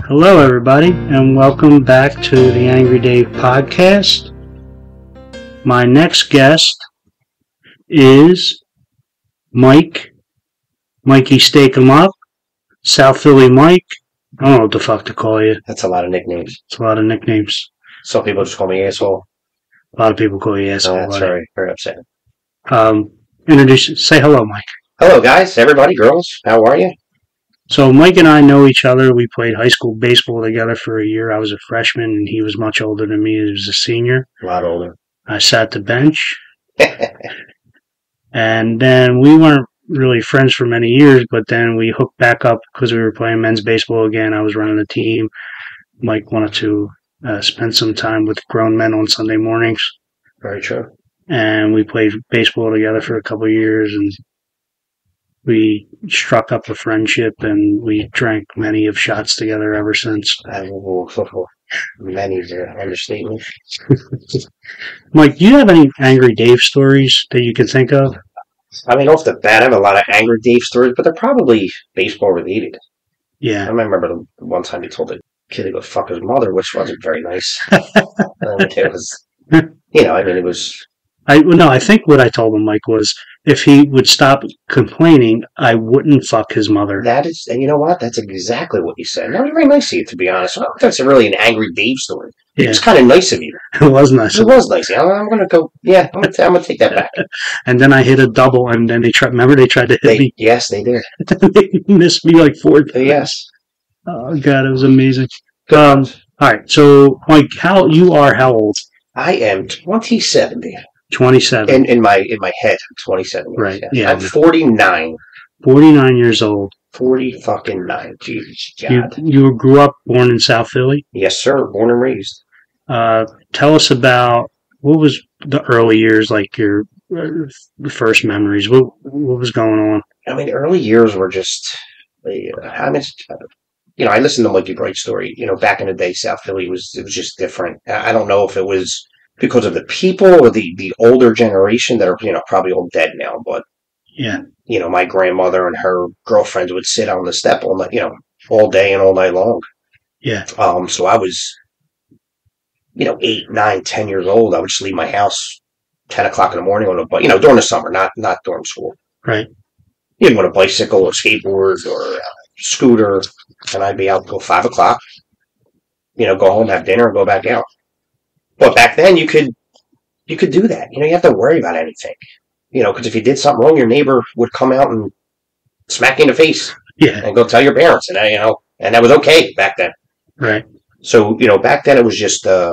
Hello, everybody, and welcome back to the Angry Dave podcast. My next guest is Mike. Mikey Stake 'em Up. South Philly Mike. I don't know what the fuck to call you. That's a lot of nicknames. It's a lot of nicknames. Some people just call me asshole. A lot of people call you asshole. That's very, very upsetting. Say hello, Mike. Hello, guys, everybody, girls. How are you? So Mike and I know each other. We played high school baseball together for a year. I was a freshman, and he was much older than me. He was a senior. A lot older. I sat the bench. And then we weren't really friends for many years, but then we hooked back up because we were playing men's baseball again. I was running the team. Mike wanted to spend some time with grown men on Sunday mornings. Very true. And we played baseball together for a couple of years, and we struck up a friendship, and we drank many of shots together ever since. Many is an understatement. Mike, do you have any Angry Dave stories that you can think of? I mean, off the bat, I have a lot of Angry Dave stories, but they're probably baseball related. Yeah. I remember the one time he told the kid to go fuck his mother, which wasn't very nice. It was, it was... I think what I told him, Mike, was if he would stop complaining, I wouldn't fuck his mother. That is, and you know what? That's exactly what you said. That was very nice of you, to be honest. I don't think that's really an Angry Dave story. Yeah. It was kind of nice of you. It was nice. It was nice. I'm going to go, I'm going to take that back. And then I hit a double, and then they tried to hit me? Yes, they did. They missed me like 4 times. Yes. Oh, God, it was amazing. All right, so, Mike, how old? I am 27. 27. In my head, I'm 27. Right. Yes. Yeah. I'm 49. 49 years old. 49. Jesus God. You grew up, born in South Philly? Yes, sir. Born and raised. Tell us about what was the early years like, your first memories. What was going on? I mean, early years were just. I listened to Mikey Bright's story. Back in the day, South Philly was just different. I don't know if it was because of the people or the older generation that are, probably all dead now. But, yeah, my grandmother and her girlfriends would sit on the step all night, all day and all night long. Yeah. So I was, 8, 9, 10 years old. I would just leave my house 10 o'clock in the morning on a bike, during the summer, not during school. Right. You'd want a bicycle or skateboard or a scooter, and I'd be out till 5 o'clock, go home, have dinner, and go back out. But back then, you could do that. You have to worry about anything. Because if you did something wrong, your neighbor would come out and smack you in the face. Yeah. And go tell your parents. And, and that was okay back then. Right. So, back then it was just, I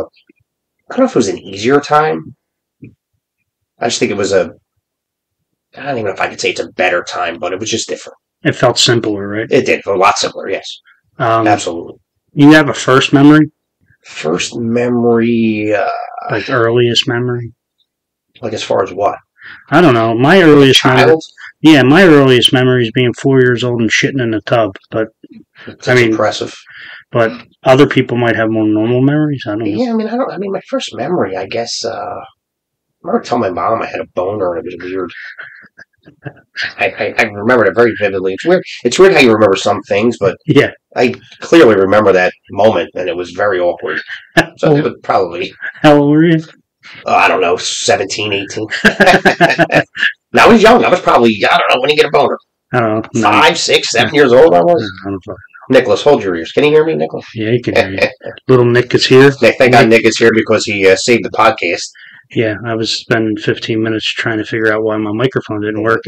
don't know if it was an easier time. I just think it was I don't even know if I could say it's a better time, but it was just different. It felt simpler, right? It did. A lot simpler, yes. Absolutely. You have a first memory? First memory... like earliest memory? Like as far as what? I don't know. My earliest memory... Yeah, my earliest memory is being 4 years old and shitting in a tub. But That's impressive. But other people might have more normal memories. I don't know. Yeah, my first memory, I guess... I remember telling my mom I had a boner, and it was weird. I remember it very vividly. It's weird. It's weird how you remember some things, but yeah, I clearly remember that moment, and it was very awkward. So it would probably. How old were you? I don't know, 17, 18. Now I was young. I was probably, I don't know, when you get a boner. I don't know. 5, 6, 7 years old I was. I don't know. Nicholas, hold your ears. Can you hear me, Nicholas? Yeah, he can hear you. Little Nick is here. Thank God Nick is here because he saved the podcast. Yeah, I was spending 15 minutes trying to figure out why my microphone didn't work.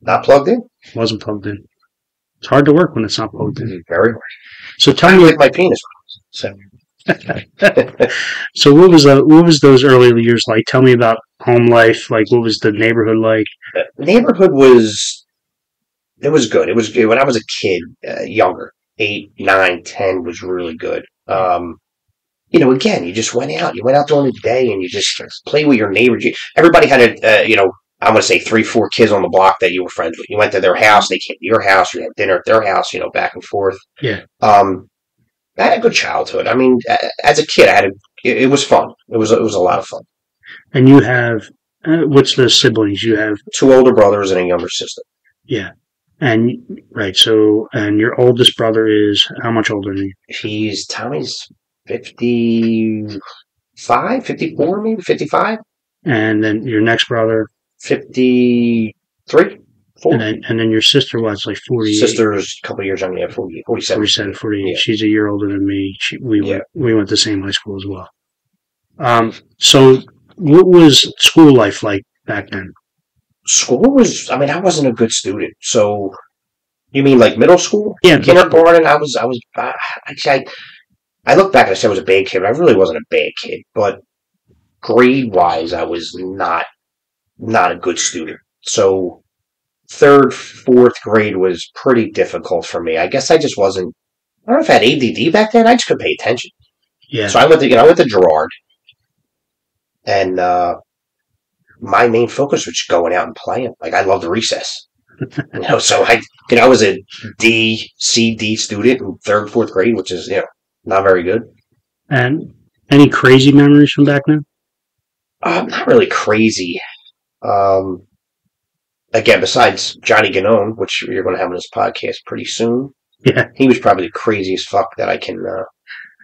Not plugged in? Wasn't plugged in. It's hard to work when it's not plugged in. Very hard. So tell me, with my penis. So what was those early years like? Tell me about home life. Like, what was the neighborhood like? The neighborhood was good. It was good when I was a kid, younger, 8, 9, 10 was really good. Again, you just went out. You went out during the day and you just played with your neighbors. Everybody had I want to say 3, 4 kids on the block that you were friends with. You went to their house, they came to your house, you had dinner at their house, back and forth. Yeah. I had a good childhood. I mean, as a kid, it was fun. It was a lot of fun. And you have, what's the siblings? You have 2 older brothers and a younger sister. Yeah. Right. So, and your oldest brother is how much older than you? Tommy's 55, 54, maybe 55, And then your next brother, 53, 4. and then your sister was like 48. Sister's a couple of years younger, yeah, 48, 47. 47, 48. Yeah. She's a year older than me. We went to the same high school as well. So what was school life like back then? School was, I mean, I wasn't a good student. So, you mean like middle school? Yeah. Kindergarten, actually, I look back and I said I was a bad kid, but I really wasn't a bad kid. But grade-wise, I was not a good student. So, third, fourth grade was pretty difficult for me. I guess I just wasn't, I don't know if I had ADD back then. I just couldn't pay attention. Yeah. So I went to Girard, and my main focus was just going out and playing. Like, I loved recess. So I was a C, D student in third, fourth grade, which is, not very good. And any crazy memories from back then? Not really crazy. Again, besides Johnny Ganone, which you're going to have on this podcast pretty soon. Yeah. He was probably the craziest fuck that I can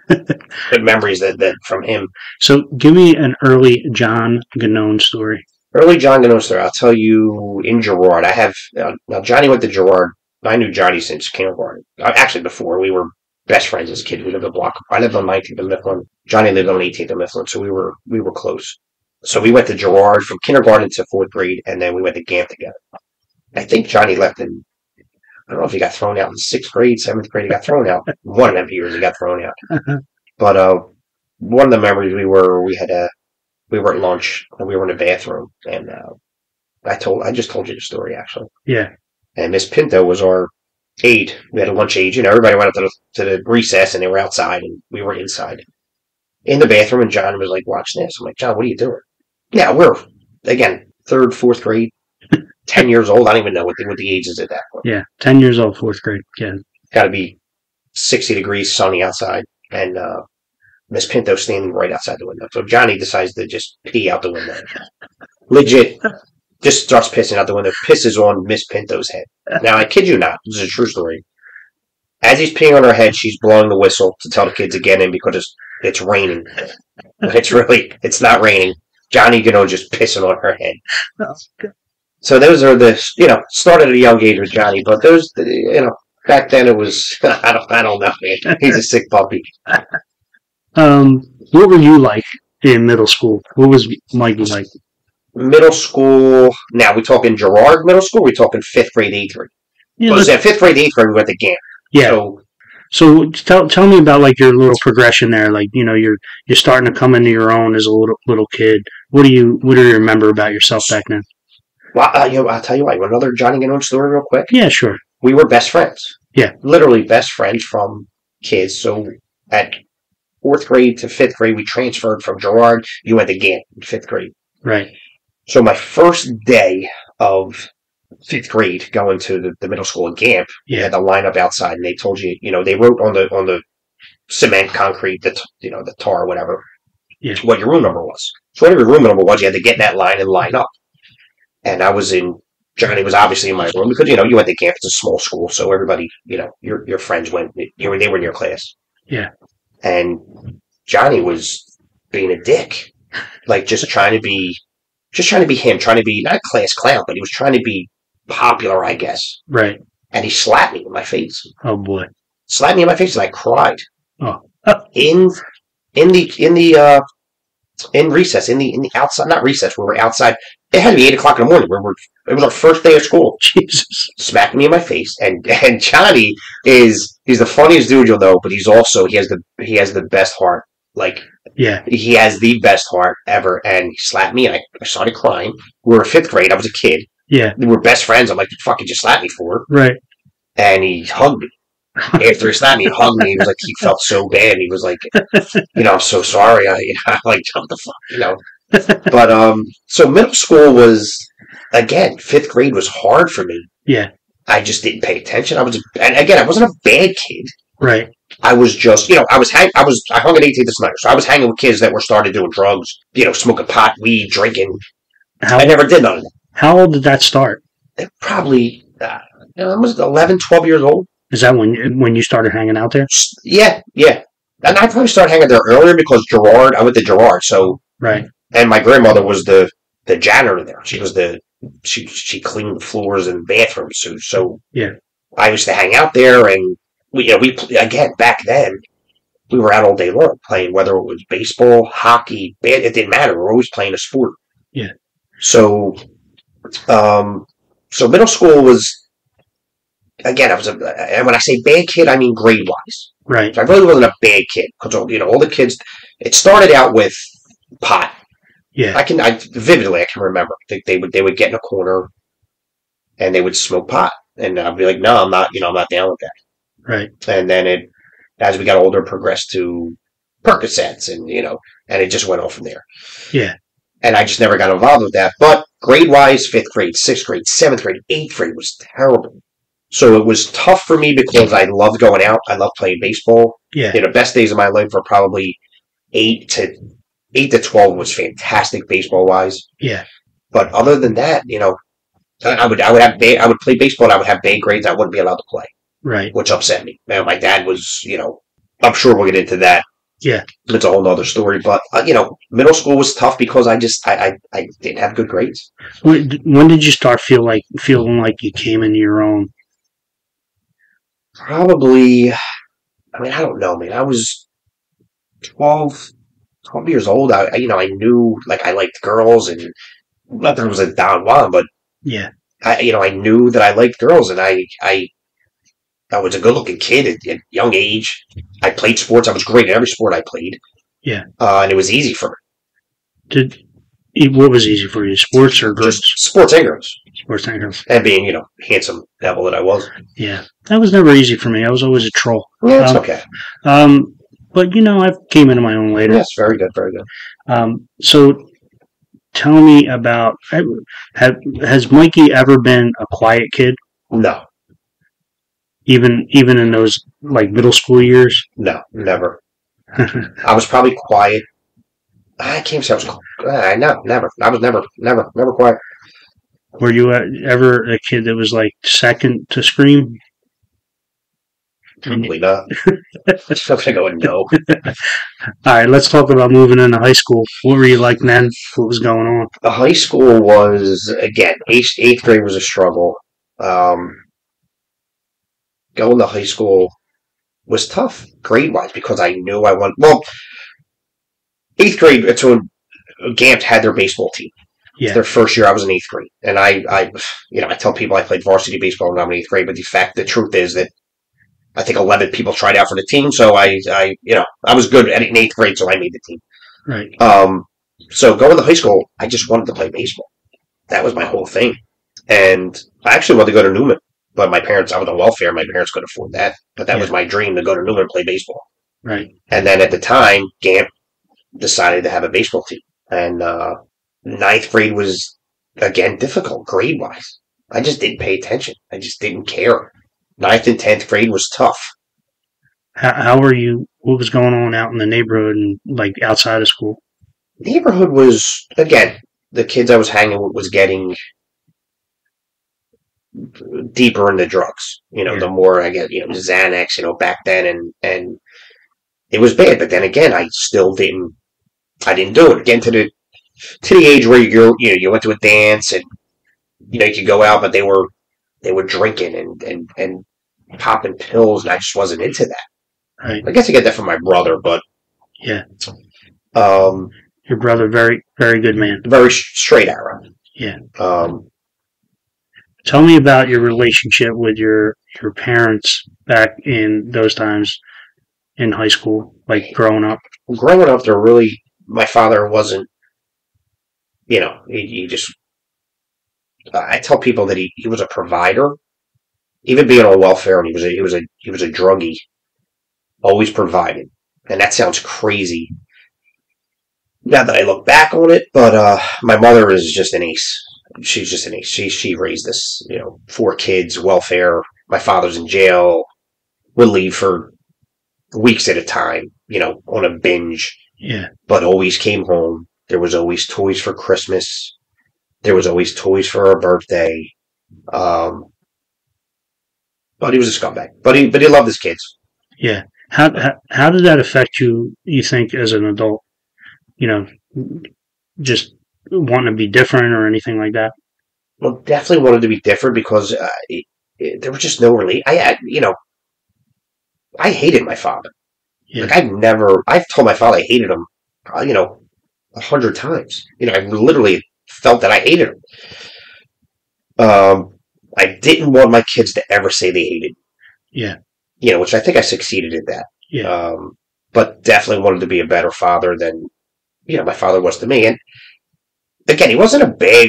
good memories that from him. So give me an early John Ganone story. Early John Ganone story. I'll tell you in Girard. I have now Johnny went to Girard. I knew Johnny since kindergarten. Actually, before we were best friends as kids. We lived a block. I lived on 19th and Mifflin. Johnny lived on 18th and Mifflin, so we were close. So we went to Girard from kindergarten to fourth grade, and then we went to Gant together. I think Johnny left in. I don't know if he got thrown out in sixth grade, seventh grade. He got thrown out. One of them years he got thrown out. But one of the memories we were at lunch and we were in the bathroom, and I just told you the story actually. Yeah. And Miss Pinto was our aide. We had a lunch aide. Everybody went up to the recess, and they were outside, and we were inside in the bathroom. And John was like, "Watch this." I'm like, "John, what are you doing?" Yeah, we're again third, fourth grade. 10 years old. I don't even know what the age is at that point. Yeah, 10 years old, fourth grade. Yeah. Got to be 60 degrees, sunny outside, and Miss Pinto standing right outside the window. So Johnny decides to just pee out the window. Legit. Just starts pissing out the window. Pisses on Miss Pinto's head. Now, I kid you not. This is a true story. As he's peeing on her head, she's blowing the whistle to tell the kids to get in because it's raining. But it's not raining. Johnny, just pissing on her head. So those are started at a young age with Johnny, but those, back then it was, I don't know, man. He's a sick puppy. What were you like in middle school? What was Mikey like? Middle school, now we talking Girard middle school, we talking fifth grade, eighth grade. Yeah, well, fifth grade, eighth grade, we went to Gant. Yeah. So tell me about like your little progression there. Like, you're starting to come into your own as a little kid. What do you remember about yourself back then? Well, I'll tell you what. Another Johnny Ganone story real quick? Yeah, sure. We were best friends. Yeah. Literally best friends from kids. So at fourth grade to fifth grade, we transferred from Girard. You went to Gant in fifth grade. Right. So my first day of fifth grade going to the middle school in Gant, we had the lineup outside, and they told you, they wrote on the cement, concrete, the tar, whatever, what your room number was. So whatever your room number was, you had to get in that line and line up. And Johnny was obviously in my room because, you went to Gant. It's a small school, so everybody, your friends went, they were in your class. Yeah. And Johnny was being a dick. Like, just trying to be him, trying to be not a class clown, but he was trying to be popular, I guess. Right. And he slapped me in my face. Oh, boy. Slapped me in my face, and I cried. Oh. In recess, in the outside, not recess, we were outside. It had to be 8 o'clock in the morning. It was our first day of school. Jesus. Smacked me in my face. And Johnny he's the funniest dude you'll know, but he has the best heart. Like, yeah, he has the best heart ever. And he slapped me, and I started crying. We were in fifth grade. I was a kid. Yeah. We were best friends. I'm like, the fuck you just slapped me for? Right. And he hugged me. After he slapped me, he hugged me. He was like, he felt so bad. He was like, I'm so sorry. I like, what the fuck, But, so middle school was, again, fifth grade was hard for me. Yeah. I just didn't pay attention. And again, I wasn't a bad kid. Right. I was just, I hung at 18th this night. So I was hanging with kids that were started doing drugs, smoking pot, weed, drinking. I never did none of that. How old did that start? Probably, I was 11, 12 years old. Is that when you started hanging out there? Yeah. And I probably started hanging there earlier because I went to Gerard. So, right. And my grandmother was the janitor there. She was she cleaned the floors and bathrooms. So yeah, I used to hang out there, and we again back then we were out all day long playing, whether it was baseball, hockey, it didn't matter. We were always playing a sport. Yeah. So, so middle school was, again, and when I say bad kid, I mean grade wise. Right. So I really wasn't a bad kid because all the kids. It started out with pot. Yeah. I can remember. They would get in a corner and they would smoke pot, and I'd be like, no, I'm not. I'm not down with that. Right. And then as we got older, progressed to Percocets, and and it just went on from there. Yeah. And I just never got involved with that. But grade wise, 5th grade, 6th grade, 7th grade, 8th grade was terrible. So it was tough for me because I loved going out. I loved playing baseball. Yeah. The best days of my life were probably 8 to 12 was fantastic baseball wise. Yeah. But other than that, I would play baseball and I would have bad grades. I wouldn't be allowed to play. Right. Which upset me. Man, my dad was, I'm sure we'll get into that. Yeah. It's a whole other story. But, middle school was tough because I didn't have good grades. When did you start feeling like you came into your own? Probably, I don't know, man. I was 12 years old. I knew, like, I liked girls, and not that I was a Don Juan, but yeah, I knew that I liked girls, and I was a good-looking kid at a young age. I played sports. I was great at every sport I played. Yeah. And it was easy for me. What was easy for you, sports or girls? Just sports and girls. Sports and girls. And being, handsome devil that I was. Yeah. That was never easy for me. I was always a troll. Yeah, it's okay. But, I came into my own later. Yes, very good, very good. So tell me about, has Mikey ever been a quiet kid? No. Even in those, like, middle school years? No, never. I was probably quiet. I can't say I was quiet. No, never. I was never quiet. Were you ever a kid that was, like, second to scream? Probably not. I think I would know. All right, let's talk about moving into high school. What were you like then? What was going on? The high school was, again, 8th grade was a struggle. Going to high school was tough, grade-wise, because I knew I wanted... Well, 8th grade, it's when Gant had their baseball team. Yeah. Their first year, I was in 8th grade. And I tell people I played varsity baseball when I'm in 8th grade, but the truth is that I think 11 people tried out for the team, so I was good in 8th grade, so I made the team. Right. So going to high school, I just wanted to play baseball. That was my whole thing. And I actually wanted to go to Newman, but I was on welfare. My parents couldn't afford that. But that was my dream, to go to Newman and play baseball. Right. And then at the time, Gant decided to have a baseball team. And 9th grade was, again, difficult grade-wise. I just didn't pay attention. I just didn't care. 9th and 10th grade was tough. How were you? What was going on out in the neighborhood and, like, outside of school? Neighborhood was, again, the kids I was hanging with was getting deeper into drugs. The more I get, Xanax, back then, and it was bad. But then again, I didn't do it. Again, to the age where you went to a dance and, you could go out, but they were drinking and popping pills, and I just wasn't into that. Right. I guess I get that from my brother, but yeah. Your brother, very, very good man. Very straight arrow. Yeah. Tell me about your relationship with your parents back in those times in high school, like growing up. Growing up, my father wasn't, he just. I tell people that he was a provider, even being on welfare, and he was a druggie, always provided, and that sounds crazy now that I look back on it. But my mother is just an ace. She's just an ace. She raised us, 4 kids, welfare. My father's in jail. Would leave for weeks at a time, on a binge. Yeah. But always came home. There was always toys for Christmas. There was always toys for our birthday. But he was a scumbag. But he loved his kids. Yeah. How did that affect you? You think as an adult? You know, just wanting to be different or anything like that? Well, definitely wanted to be different because there was just no relief. I had, I hated my father. Yeah. Like I've told my father I hated him, 100 times. I literally felt that I hated him. I didn't want my kids to ever say they hated me. Yeah. Which I think I succeeded at that. Yeah. But definitely wanted to be a better father than, my father was to me. And again, he wasn't a bad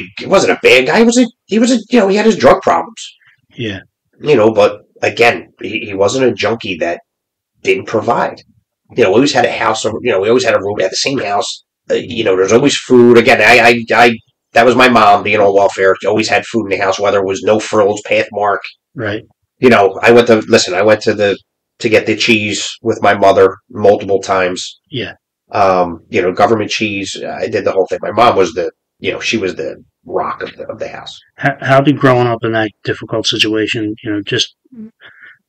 guy. He had his drug problems. Yeah. But again, he wasn't a junkie that didn't provide. We always had a house, we always had a room at the same house. There's always food. Again, I that was my mom being on welfare. She always had food in the house, whether it was no frills, Pathmark. Right. I went to get the cheese with my mother multiple times. Yeah. Government cheese. I did the whole thing. My mom was she was the rock of the house. How did growing up in that difficult situation, just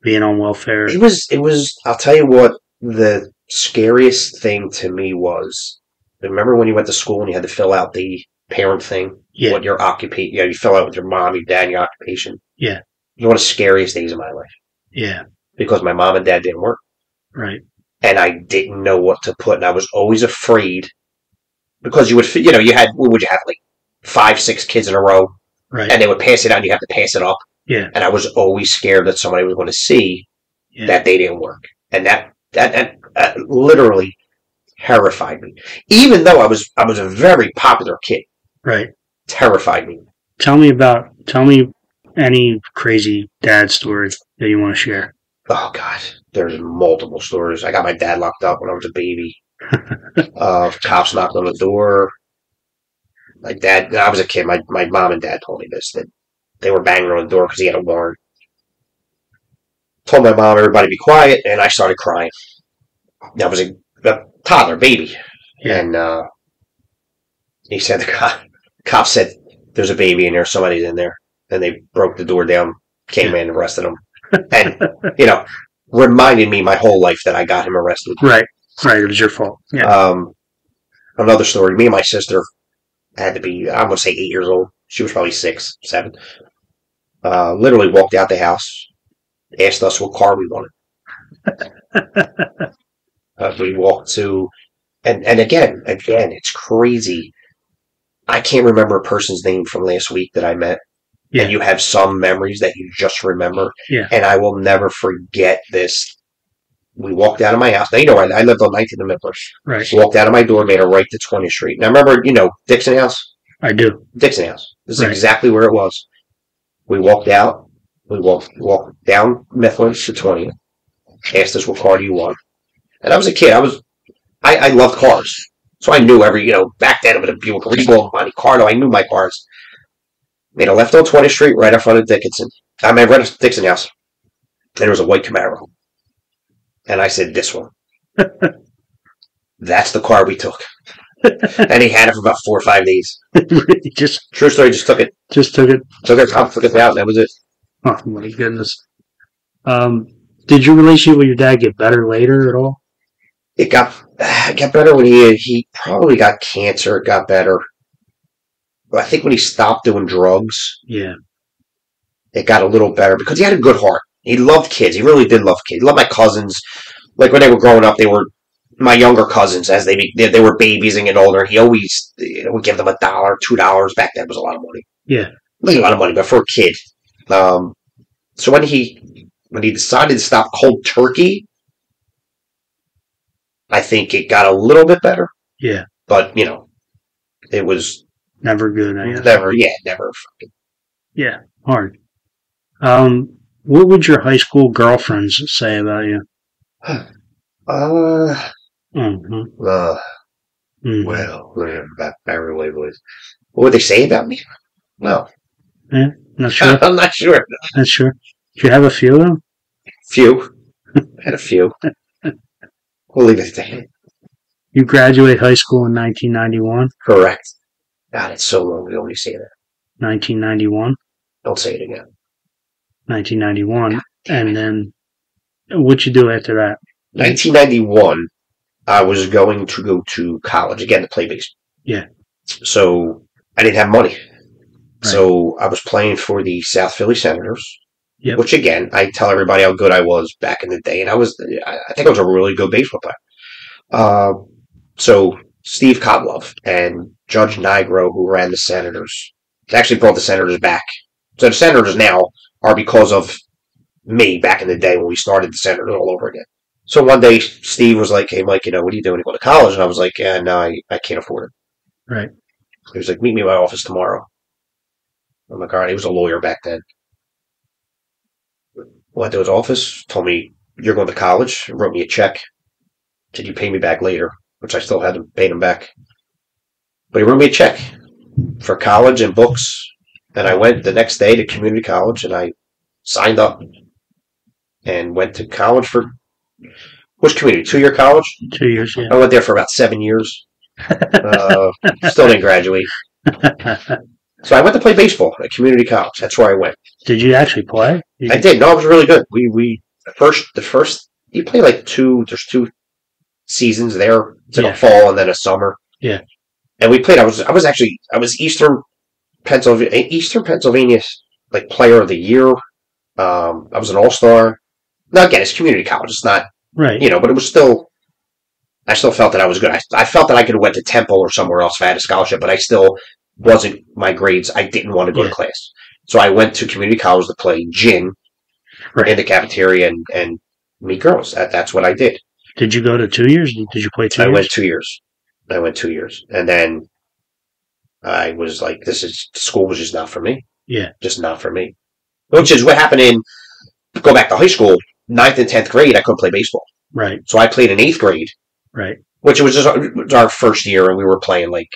being on welfare? It was, I'll tell you what, the scariest thing to me was, remember when you went to school and you had to fill out the parent thing? Yeah. What your occupation, you fill out with your mom, your dad, and your occupation. Yeah. One of the scariest days of my life. Yeah. Because my mom and dad didn't work. Right. And I didn't know what to put, and I was always afraid because you would, you had, what would you have, like 5, 6 kids in a row, right? And they would pass it out, and you have to pass it up. Yeah. And I was always scared that somebody was going to see that they didn't work, and that literally terrified me. Even though I was a very popular kid, right? Terrified me. Tell me any crazy dad story that you want to share. Oh God, there's multiple stories. I got my dad locked up when I was a baby. Cops knocked on the door. My dad, when I was a kid, my mom and dad told me this, that they were banging on the door because he had a warrant. Told my mom, everybody be quiet, and I started crying. I was a toddler, baby. Yeah. And he said, the cop said, there's a baby in there, somebody's in there. And they broke the door down, came in and arrested him. And, reminded me my whole life that I got him arrested. Right, it was your fault. Yeah. Another story, me and my sister had to be, I'm going to say 8 years old. She was probably 6, 7. Literally walked out the house, asked us what car we wanted. We walked to, and again, it's crazy. I can't remember a person's name from last week that I met. Yeah. And you have some memories that you just remember. Yeah. And I will never forget this. We walked out of my house. Now, I lived on 19th and Midler. Right. Walked out of my door, made a right to 20th Street. Now, remember, Dixon House? I do. Dixon House. This is exactly where it was. We walked out. We walked down Mifflin to 20th. Asked us, what car do you want? And I was a kid. I loved cars. So I knew back then it was a Buick Regal, Monte Carlo. I knew my cars. Made a left on 20th Street, right in front of Dixon House. And there was a white Camaro. And I said, this one. That's the car we took. And he had it for about 4 or 5 days. True story, just took it. Took it out, and that was it. Oh, my goodness. Did your relationship with your dad get better later at all? It got better when he probably got cancer. It got better. I think when he stopped doing drugs, yeah, it got a little better because he had a good heart. He loved kids. He really did love kids. He loved my cousins. Like when they were growing up, they were my younger cousins as they were babies and getting older. He always would give them $1, $2. Back then, it was a lot of money. Yeah, a lot of money, but for a kid. So when he decided to stop cold turkey, I think it got a little bit better. Yeah, but it was. Never good, I guess. Never. Yeah, hard. What would your high school girlfriends say about you? Well, what would they say about me? No. Yeah, not sure. I'm not sure. Not sure. Do you have a few of them? Few. Had a few. We'll leave it there. You graduate high school in 1991? Correct. God, it's so long ago when you say that. 1991? Don't say it again. 1991. And then what you do after that? 1991, I was going to go to college again to play baseball. Yeah. So I didn't have money. Right. So I was playing for the South Philly Senators, Yep. which again, I tell everybody how good I was back in the day. And I think I was a really good baseball player. So Steve Kotlov and Judge Nigro, who ran the Senators, actually brought the Senators back. So the Senators now are because of me back in the day when we started the Senators all over again. So one day Steve was like, "Hey Mike, what are you doing to go to college?" And I was like, "Yeah, no, I can't afford it." Right. He was like, "Meet me in my office tomorrow." I'm like, "All right." He was a lawyer back then. Went to his office, told me, "You're going to college," wrote me a check. Said, "You pay me back later," which I still hadn't paid him back. But he wrote me a check for college and books. And I went the next day to community college and I signed up and went to college for, which community? 2-year college? 2 years, yeah. I went there for about 7 years. Still didn't graduate. So I went to play baseball at community college. That's where I went. Did you actually play? I did. No, it was really good. The first, you play like there's 2 seasons there. It's like a fall and then a summer. Yeah. And we played, I was Eastern Pennsylvania, like player of the year. I was an all-star. Now again, it's community college. It's not, right. But it was still, I still felt that I was good. I felt that I could have went to Temple or somewhere else if I had a scholarship, but I still wasn't, my grades, I didn't want to go to class. So I went to community college to play gin in the cafeteria and meet girls. That's what I did. Did you go to 2 years? Did you play 2 years? I went 2 years. And then I was like, school was just not for me. Yeah. Just not for me. Which is what happened go back to high school, 9th and 10th grade, I couldn't play baseball. Right. So I played in 8th grade. Right. Which was just our first year, and we were playing like...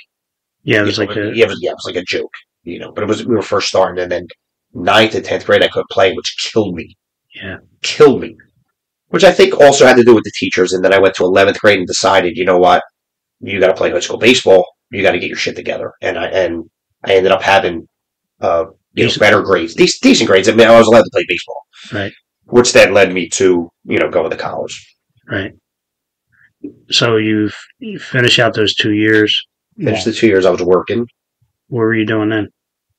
Yeah, it was like it was like a joke, But we were first starting, and then 9th and 10th grade, I couldn't play, which killed me. Yeah. Killed me. Which I think also had to do with the teachers, and then I went to 11th grade and decided, you know what? You got to play high school baseball. You got to get your shit together. And I ended up having better grades, decent grades. I mean, I was allowed to play baseball, right? Which then led me to going to college, right? So you finish out those 2 years. Finished the 2 years. I was working. What were you doing then?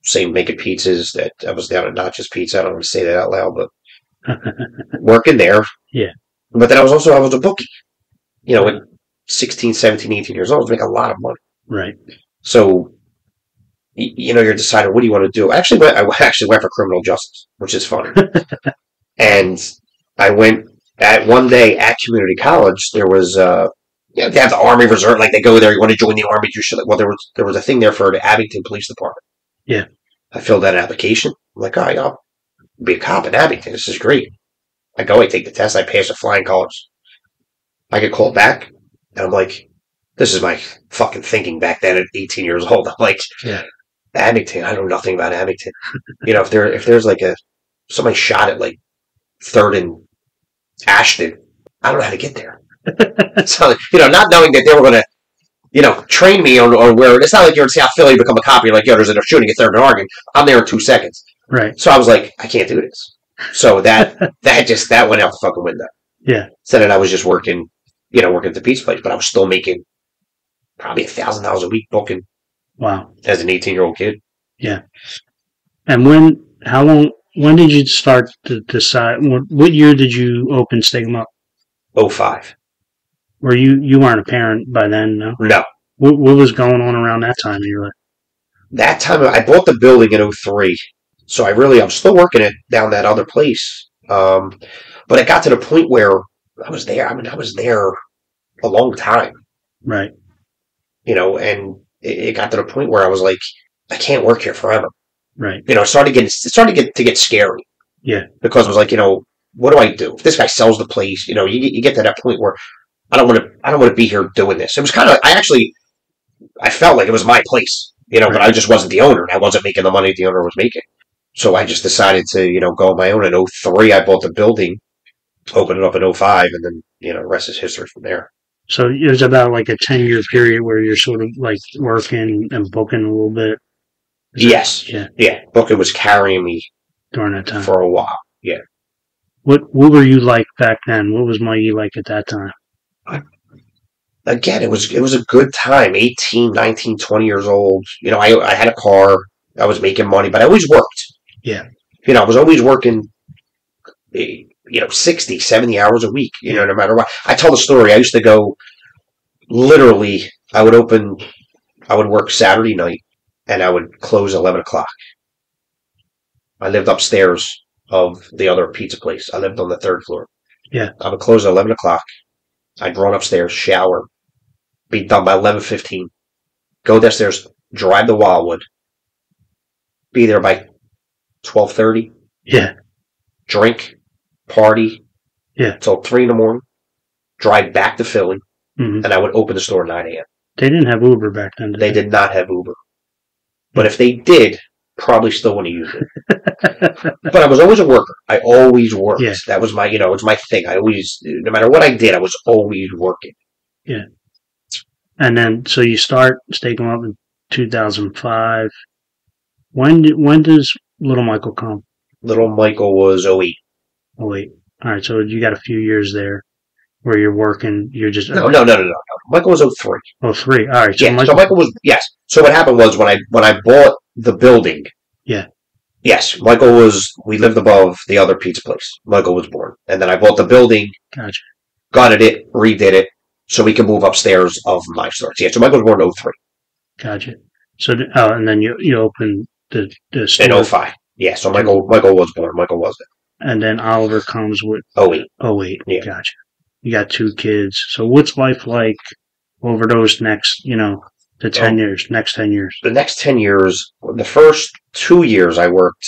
Same, making pizzas. That I was down at Not Just Pizza. I don't want to say that out loud, but working there. Yeah. But then I was a bookie. At 16, 17, 18 years old, I was making a lot of money. Right. So, you're deciding, what do you want to do? I actually went for criminal justice, which is funny. And I went one day at community college. There was, they have the Army Reserve, like they go there, you want to join the Army, do shit. Well, there was a thing there for the Abington Police Department. Yeah. I filled out an application. I'm like, all right, I'll be a cop in Abington. This is great. I go, I take the test, I pass with flying colors. I get called back, and I'm like, this is my fucking thinking back then at 18 years old. I'm like, Abington, I know nothing about Abington. If there's like somebody shot at like 3rd and Ashton, I don't know how to get there. So, not knowing that they were going to, train me on where, it's not like you're in South Philly, become a cop, you're like, there's a shooting at 3rd and Oregon. I'm there in 2 seconds. Right. So I was like, I can't do this. So that went out the fucking window. Yeah. So then I was just working at the pizza place, but I was still making probably $1,000 a week booking. Wow. As an 18-year-old kid. Yeah. And when did you start to decide, what year did you open Stigma? 05. Were you weren't a parent by then, no? No. What was going on around that time in your life? That time, I bought the building in 03. So I'm still working it down that other place. But it got to the point where I was there. I was there a long time. Right. And it got to the point where I was like, I can't work here forever. Right. It started to get scary. Yeah. Because I was like, what do I do? If this guy sells the place, you get to that point where I don't want to be here doing this. It was kind of, I felt like it was my place, right. But I just wasn't the owner and I wasn't making the money the owner was making. So I just decided to, go on my own. In 03, I bought the building, opened it up in 05, and then, the rest is history from there. So it was about like a 10-year period where you're sort of like working and booking a little bit. Yes. Yeah. Booking was carrying me during that time for a while. Yeah. What were you like back then? What was Mikey like at that time? Again, it was a good time. 18, 19, 20 years old. I had a car. I was making money, but I always worked. Yeah. I was always working, 60, 70 hours a week, no matter what. I tell the story. I used to go, literally, I would work Saturday night, and I would close 11 o'clock. I lived upstairs of the other pizza place. I lived on the third floor. Yeah. I would close at 11 o'clock. I'd run upstairs, shower, be done by 11:15. Go downstairs, drive to Wildwood, be there by 12:30. Yeah. Drink, party, yeah, till 3 in the morning. Drive back to Philly, mm-hmm. and I would open the store at 9 a.m. They didn't have Uber back then. They did not have Uber, but if they did, probably still wouldn't use it. But I was always a worker. I always worked. Yeah. That was my, it's my thing. I always, no matter what I did, I was always working. Yeah. And then, so you start staking up in 2005. When does Little Michael come? Little Michael was 08. 08. All right, so you got a few years there where you're working. You're just No. Michael was 03. 03. All right. So yeah. Michael was yes. So what happened was when I bought the building. Yeah. Yes, we lived above the other pizza place. Michael was born, and then I bought the building. Gotcha. Gutted it, redid it, so we could move upstairs of my store. Yeah. So Michael was born in 03. Gotcha. So and then you opened the store in 05. Yeah. So Michael was born. Michael was there. And then Oliver comes with 08. 08. Yeah. Gotcha. You got 2 kids. So what's life like over those next, the 10 years, next 10 years? The next 10 years, the first 2 years I worked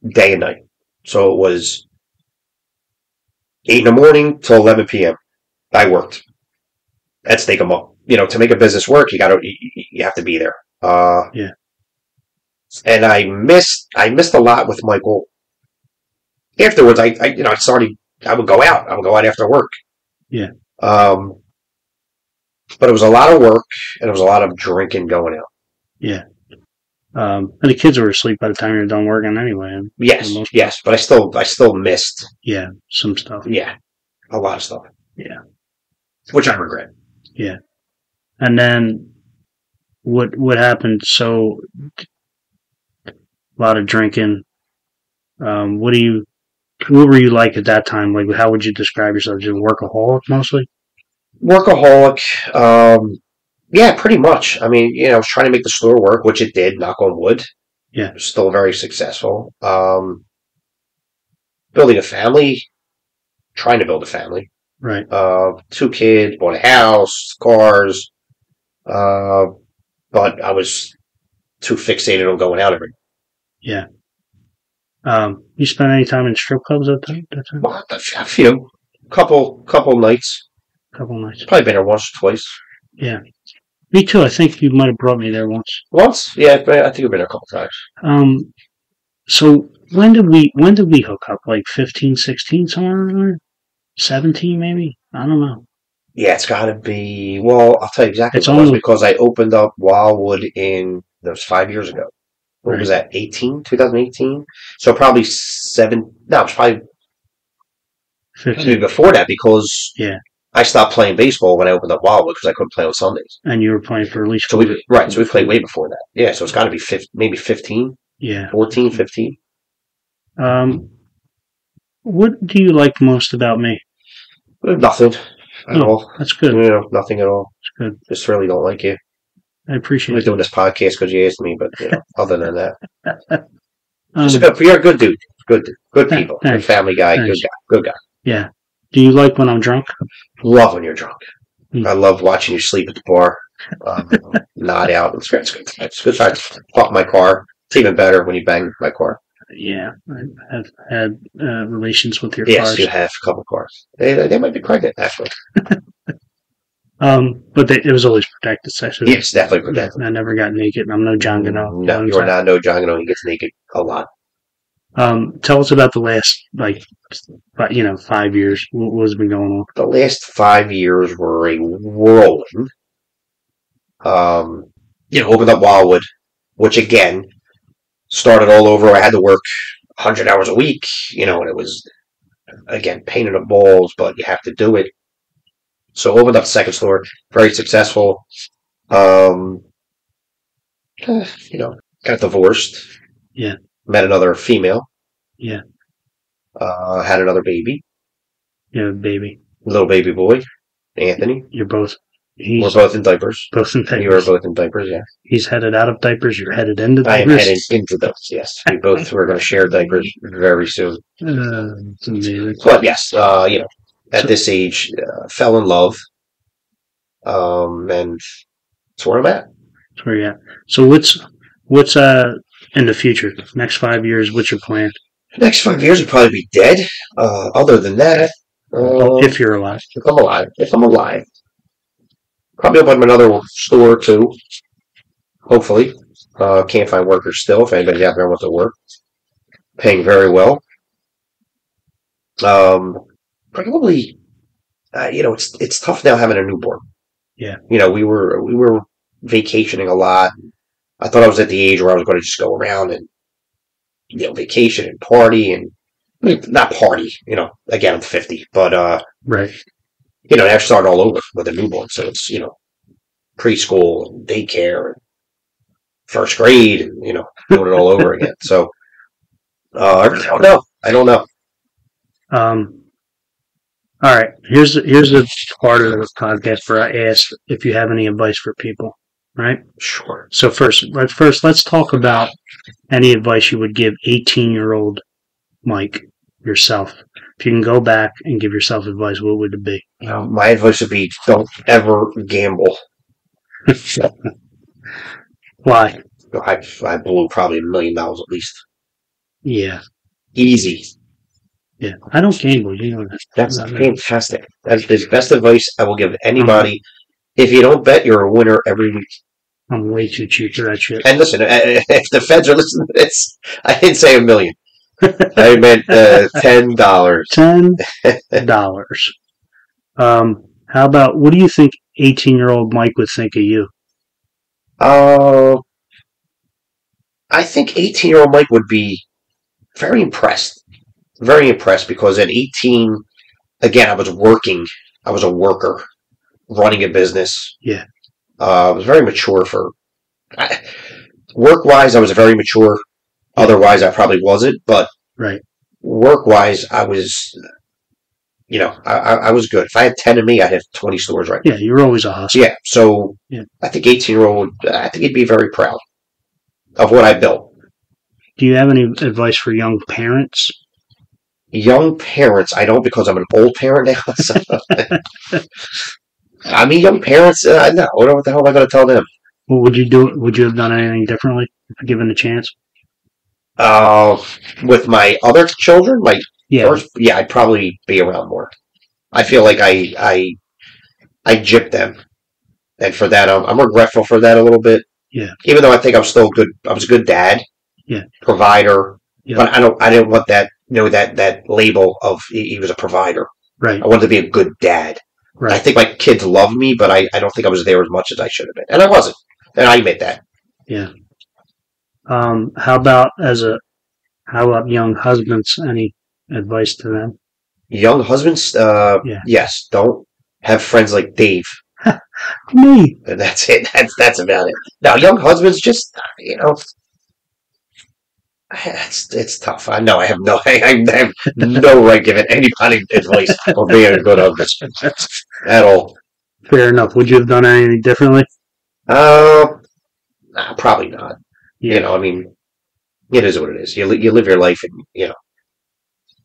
day and night. So it was 8 in the morning till 11 p.m. I worked at Steak 'em Up. To make a business work, you have to be there. Yeah. And I missed a lot with Michael. Afterwards, I would go out. I would go out after work. Yeah. But it was a lot of work, and it was a lot of drinking going out. Yeah. And the kids were asleep by the time you were done working anyway. Yes. But I still missed. Yeah, some stuff. Yeah. A lot of stuff. Yeah. Which I regret. Yeah. And then what happened? So a lot of drinking. What were you like at that time? Like, how would you describe yourself? Just a workaholic mostly? Workaholic. Yeah, pretty much. I mean, I was trying to make the store work, which it did, knock on wood. Yeah. Still very successful. Building a family. Trying to build a family. Right. 2 kids, bought a house, cars. But I was too fixated on going out every night. Yeah. You spent any time in strip clubs at that time? Well, a few. Couple nights. Couple nights. Probably been there once or twice. Yeah. Me too. I think you might have brought me there once. Once? Yeah, I think we've been there a couple times. So when did we hook up? Like 15, 16, somewhere around there? 17 maybe? I don't know. Yeah, it's got to be. Well, I'll tell you exactly. It was because I opened up Wildwood that was 5 years ago. What was that? 2018. So probably 7. No, it's probably 15 before that because I stopped playing baseball when I opened up Wildwood because I couldn't play on Sundays. And you were playing for at least. So we played way before that. Yeah, so it's got to be maybe 15. Yeah. 14, 15. What do you like most about me? Nothing at all. That's good. Nothing at all. That's good. Just really don't like you. I appreciate it. I'm doing this podcast because you asked me, but other than that, you're a good dude. Good people. Good family guy. Thanks. Good guy. Yeah. Do you like when I'm drunk? Love when you're drunk. I love watching you sleep at the bar. Nod out. It's good. It's good. I park my car. It's even better when you bang my car. Yeah, I have had relations with your cars. Yes, you have a couple cars. They might be pregnant, actually. But it was always protected sex. Yes, definitely protected. I never got naked. I'm no John Gano. No, you are not no John Gano. He gets naked a lot. Tell us about the last, 5 years. What's been going on? The last 5 years were a whirlwind. Opened up Wildwood, which again started all over. I had to work 100 hours a week, and it was again, pain in the balls, but you have to do it. So opened up a second store, very successful. Um, got divorced. Yeah. Met another female. Yeah. Had another baby. Yeah, baby. Little baby boy, Anthony. You're both. We're both in diapers. Both in diapers. You are both in diapers, yeah. He's headed out of diapers. You're headed into diapers. I am headed into those, yes. We both were going to share diapers very soon. It's amazing. But yes, at this age, fell in love. And that's where I'm at. That's where you're at. So what's in the future? Next 5 years, what's your plan? Next 5 years would probably be dead. Other than that, if you're alive. If I'm alive. Probably open another store too. Hopefully. Can't find workers still if anybody's out there wants to work. Paying very well. Probably, it's tough now having a newborn. Yeah. We were vacationing a lot. I thought I was at the age where I was going to just go around and, vacation and party and, not party, again, I'm 50, but, right. I started all over with a newborn. So it's, preschool and daycare and first grade and, doing it all over again. So, I really don't know. I don't know. All right. Here's a part of the podcast where I ask if you have any advice for people, right? Sure. So first, let's talk about any advice you would give 18-year-old Mike yourself. If you can go back and give yourself advice, what would it be? My advice would be don't ever gamble. Why? I blew probably $1 million at least. Yeah. Easy. Yeah. I don't gamble. You know that. That's fantastic. That's the best advice I will give anybody. If you don't bet, you're a winner every week. I'm way too cheap for that shit. And listen, if the feds are listening to this, I didn't say $1 million. I meant $10. $10. How about, what do you think 18-year-old Mike would think of you? I think 18-year-old Mike would be very impressed. Very impressed because at 18, again, I was working. I was a worker, running a business. Yeah. I was very mature work-wise, I was very mature. Otherwise, I probably wasn't. But right. Work-wise, I was, I was good. If I had 10 of me, I'd have 20 stores right now. Yeah, you were always a hustler. Yeah, so I think 18-year-old, I think he'd be very proud of what I built. Do you have any advice for young parents? Young parents, I don't because I'm an old parent now. So. I mean, young parents, no. What the hell am I going to tell them? What would you do? Would you have done anything differently if given the chance? With my other children, first, I'd probably be around more. I feel like I gypped them, and for that, I'm regretful for that a little bit. Yeah. Even though I think I'm still good, I was a good dad. Yeah. Provider. Yeah. But I didn't want that. That label of he was a provider. Right. I wanted to be a good dad. Right. I think my kids love me, but I don't think I was there as much as I should have been, and I wasn't. And I admit that. Yeah. How about young husbands? Any advice to them? Young husbands, yes, don't have friends like Dave. Me. And that's it. That's about it. Now, young husbands, just it's tough. I know I have no right giving anybody advice on being a good husband at all. Fair enough. Would you have done anything differently? Probably not. Yeah. I mean, it is what it is. You live your life, and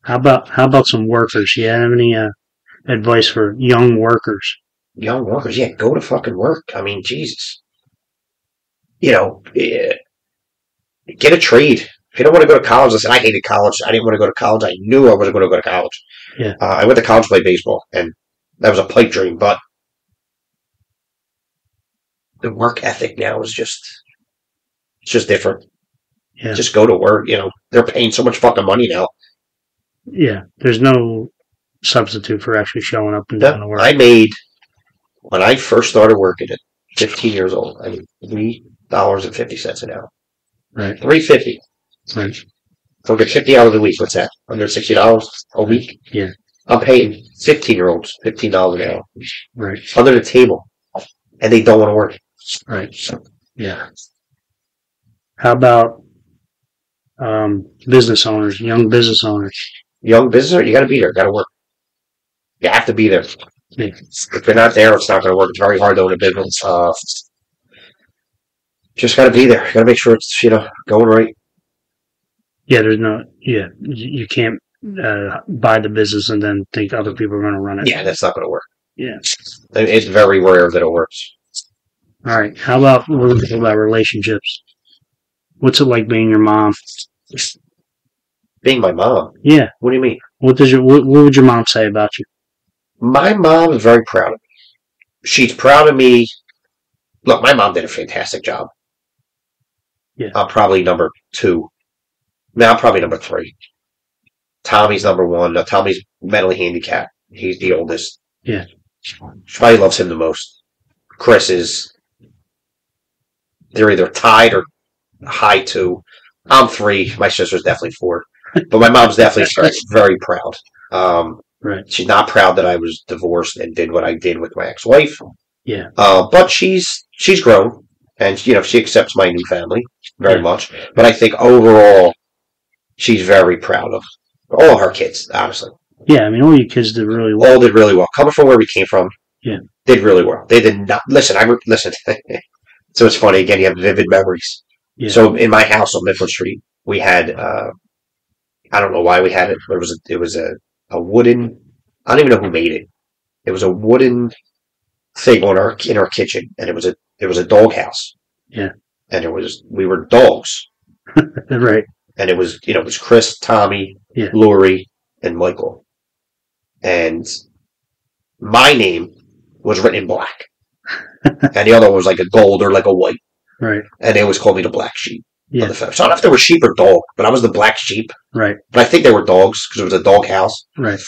How about some workers? You have any advice for young workers? Young workers, yeah, go to fucking work. I mean, Jesus. Get a trade. If you don't want to go to college, listen, I hated college. I didn't want to go to college. I knew I wasn't going to go to college. Yeah. I went to college to play baseball, and that was a pipe dream, but the work ethic now is it's just different. Yeah. Just go to work. They're paying so much fucking money now. Yeah. There's no substitute for actually showing up and doing the work. I made, when I first started working at 15 years old, I made $3.50 an hour. Right. $3.50. Right. So I get $50 a week. What's that? Under $60 a week? Yeah. I'm paying 15-year-olds $15 an hour. Right. Under the table. And they don't want to work. Right. Yeah. How about business owners, young business owners? Young business, you got to be there. Got to work. You have to be there. Yeah. If you're not there, it's not going to work. It's very hard to own a business. Just got to be there. Got to make sure it's going right. Yeah, there's no. Yeah, you can't buy the business and then think other people are going to run it. Yeah, that's not going to work. Yeah, it's very rare that it works. All right. How about relationships? What's it like being your mom? Being my mom? Yeah. What do you mean? What would your mom say about you? My mom is very proud of me. She's proud of me. Look, my mom did a fantastic job. Yeah. I'm probably number 2. Now I'm probably number 3. Tommy's number 1. Now, Tommy's mentally handicapped. He's the oldest. Yeah. She probably loves him the most. Chris is. They're either tied or high 2. I'm 3. My sister's definitely 4. But my mom's definitely very proud. Right. She's not proud that I was divorced and did what I did with my ex-wife. Yeah. But she's grown, and she accepts my new family very much. But I think overall, she's very proud of all her kids. Honestly. Yeah, I mean, all your kids did really well. All did really well. Coming from where we came from, yeah, did really well. They did not listen. Listen. So it's funny again. You have vivid memories. Yeah. So in my house on Mifflin Street, we had. I don't know why we had it. It was a wooden. I don't even know who made it. It was a wooden thing in our kitchen, and it was a dog house. Yeah. And we were dogs. Right. And it was Chris, Tommy, yeah, Lori, and Michael. And my name was written in black. And the other one was like a gold or like a white. Right. And they always called me the black sheep. Yeah. So I don't know if they were sheep or dog, but I was the black sheep. Right. But I think they were dogs because it was a dog house. Right.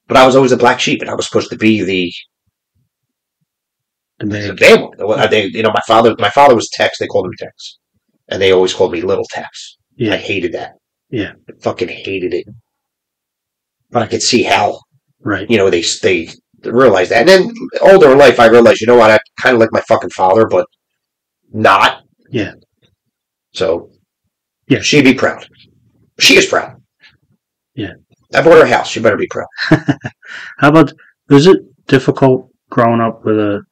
But I was always the black sheep, and I was supposed to be the bad one. My father was Tex. They called him Tex, and they always called me Little Tex. Yeah. I hated that. Yeah. I fucking hated it. But I could see how. Right. They realized that, and then older in life, I realized, I kind of like my fucking father, but not. Yeah. So. Yeah. She'd be proud. She is proud. Yeah. I bought her a house. She better be proud. How about, was it difficult growing up with a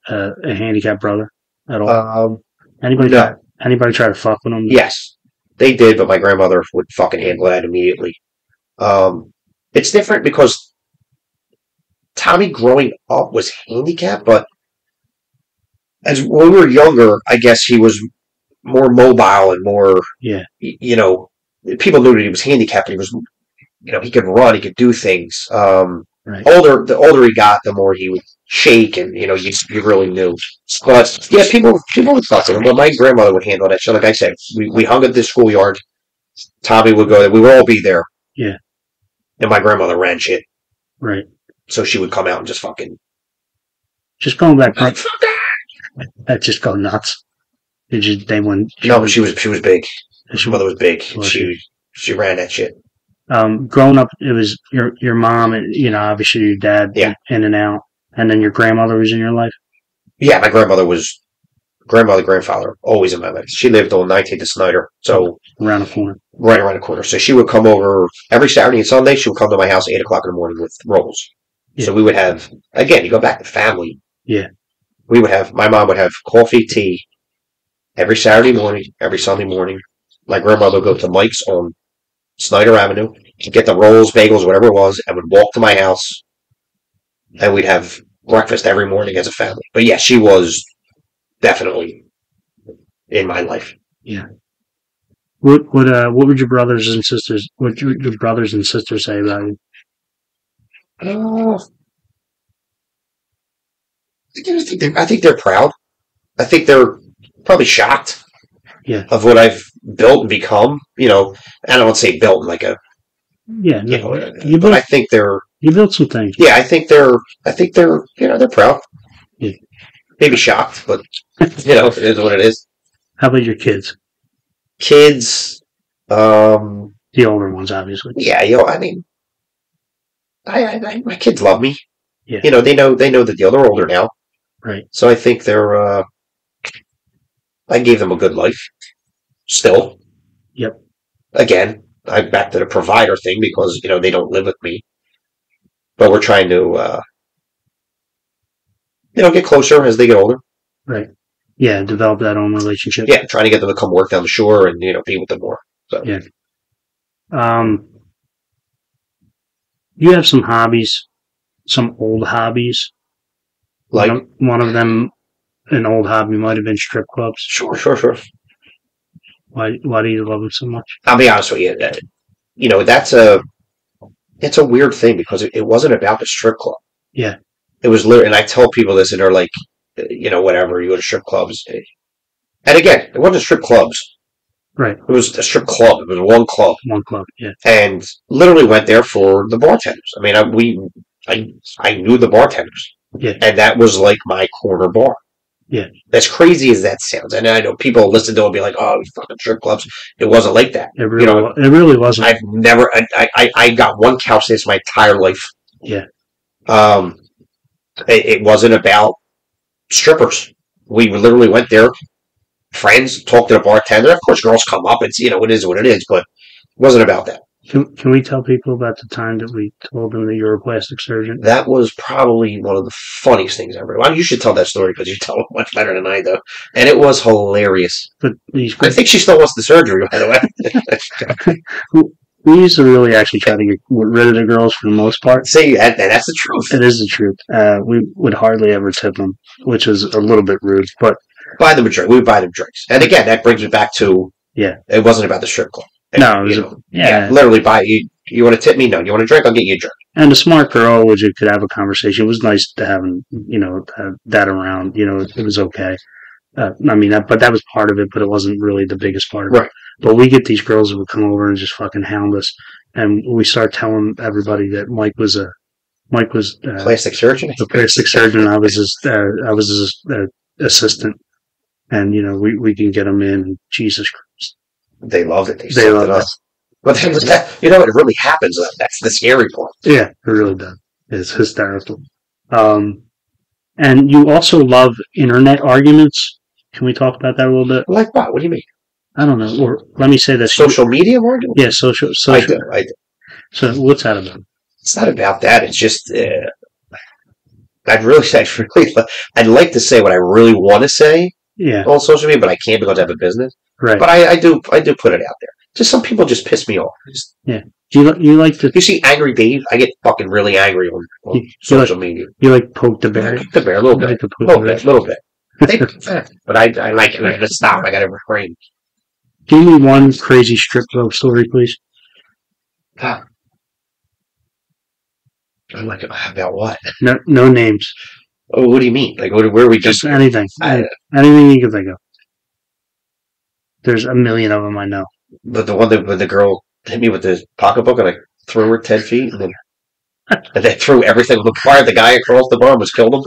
handicapped brother at all? Anybody try to fuck with him? Yes, they did, but my grandmother would fucking handle that immediately. It's different because Tommy growing up was handicapped, but when we were younger, I guess he was more mobile and more, people knew that he was handicapped, and he was, he could run, he could do things. Right. The older he got, the more he would shake, and you really knew. But yeah, people would fuck with him. But my grandmother would handle that shit. Like I said, we hung at the schoolyard. Tommy would go there. We would all be there. Yeah. And my grandmother ran shit. Right. So she would come out and just fucking. Just going back. That just go nuts. No, she was big. Her mother was big. She ran that shit. Growing up, it was your mom and, obviously your dad in and out. And then your grandmother was in your life? Yeah, my grandfather, always in my life. She lived on 19th and Snyder. So around the corner. Right around the corner. So she would come over every Saturday and Sunday. She would come to my house at 8 o'clock in the morning with rolls. Yeah. So we would have, again, you go back to family. Yeah. My mom would have coffee, tea every Saturday morning, every Sunday morning. My grandmother would go to Mike's on Snyder Avenue, get the rolls, bagels, whatever it was, and would walk to my house, and we'd have breakfast every morning as a family. But yeah, she was definitely in my life. Yeah. What would your brothers and sisters? What would your brothers and sisters say about you? I think they're proud. I think they're probably shocked. Yeah. Of what I've built and become, I don't want to say built in like a. Yeah. But I think they're. You built some things. Yeah, I think they're. They're proud. Yeah. Maybe shocked, but it is what it is. How about your kids? Kids, The older ones, obviously. Yeah, I mean, my kids love me. Yeah. They know the deal. They're older now. Right. So I think they're, I gave them a good life. Still. Yep. Again, I'm back to the provider thing because, they don't live with me. But we're trying to, get closer as they get older. Right. Yeah, develop that own relationship. Yeah, trying to get them to come work down the shore and, be with them more. So. Yeah. You have some hobbies, some old hobbies. Like one of them, an old hobby might have been strip clubs. Sure. Why do you love them so much? I'll be honest with you. It's a weird thing because it wasn't about the strip club. Yeah. It was literally, and I tell people this, and they're like, whatever, you go to strip clubs. And again, it wasn't strip clubs. Right. It was a strip club. It was one club. One club, yeah. And literally went there for the bartenders. I mean, I knew the bartenders. Yeah. And that was like my corner bar. Yeah. As crazy as that sounds, and I know people listen to it and be like, "Oh, fucking strip clubs." It wasn't like that. It really wasn't. I've never. I got one couch this my entire life. Yeah. It wasn't about strippers. We literally went there, friends, talked to the bartender. Of course, girls come up. It's it is what it is, but it wasn't about that. Can we tell people about the time that we told them that you're a plastic surgeon? That was probably one of the funniest things ever. Well, you should tell that story because you tell it much better than I do. And it was hilarious. But I think she still wants the surgery, by the way. We used to really actually try to get rid of the girls for the most part. See, and that's the truth. It is the truth. We would hardly ever tip them, which is a little bit rude. But buy them a drink. We would buy them drinks. And again, that brings me back to it wasn't about the strip club. And, no, it was literally buy you. You want to tip me? No. You want a drink? I'll get you a drink. And a smart girl, which you could have a conversation. It was nice to have, that around. It was okay. But that was part of it, but it wasn't really the biggest part of it. Right. But we get these girls who would come over and just fucking hound us, and we start telling everybody that Mike was plastic surgeon. The plastic surgeon. I was his assistant, and we can get him in. Jesus Christ. They loved it. They loved us. But it really happens. That's the scary part. Yeah, it really does. It's hysterical. And you also love internet arguments. Can we talk about that a little bit? Like what? What do you mean? I don't know. Or let me say this. Social media arguments? Yeah, social. I do. So what's that about? It's not about that. It's just I'd like to say what I really want to say. Yeah. On social media, but I can't because I have a business. Right. But I do put it out there. Just some people just piss me off. Yeah. Do you like to? You see Angry Dave? I get fucking really angry on social media. You like poke the bear? Poke the bear a little bit. Little bit. But I like it. I gotta stop. I gotta refrain. Give me one crazy strip club story, please. Like about what? No names. Oh, what do you mean? Like, where are we just anything? Anything you can think of. There's a million of them I know. But the one that when the girl hit me with the pocketbook and I threw her 10 feet and then threw everything on the bar. The guy across the bar was killed him.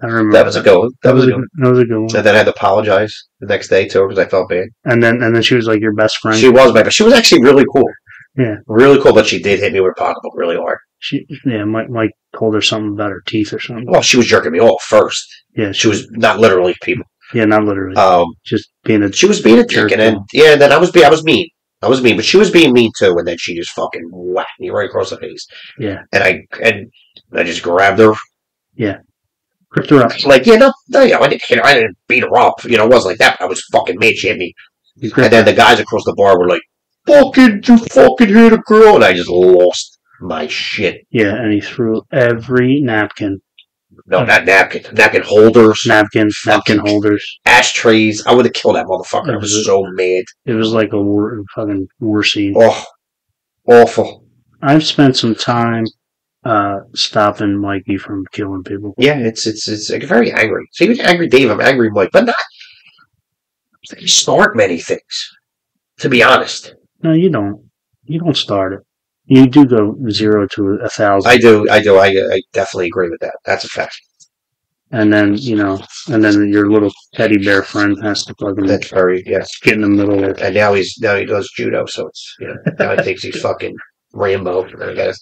I remember that was a good one. That was a good one. And then I had to apologize the next day to her because I felt bad. And then she was like your best friend. She was my best. She was actually really cool. Yeah, really cool. But she did hit me with a pocketbook really hard. Mike told her something about her teeth or something. Well, she was jerking me off first. Yeah, she was not literally people. Yeah, not literally. Just being a. She was being a jerk, and then I was mean. I was mean, but she was being mean too. And then she just fucking whacked me right across the face. Yeah, and I just grabbed her. Yeah. Ripped her up. Like, I didn't hit her. I didn't beat her up. It wasn't like that. But I was fucking mad. She hit me. And then the guys across the bar were like, you fucking hit a girl. And I just lost my shit. Yeah, and he threw every napkin. No, not napkin. Napkin holders. Napkin holders. Ashtrays. I would have killed that motherfucker. I was so mad. It was like a fucking war scene. Oh, awful. I've spent some time stopping Mikey from killing people. Yeah, it's like very angry. So even Angry Dave, I'm Angry Mike, but not start many things. To be honest, no, you don't. You don't start it. You do go 0 to 1,000. I do. I definitely agree with that. That's a fact. and then your little teddy bear friend has to fucking That's very get in the middle of it. And now he does judo, so it's now he thinks he's fucking Rambo. And I gotta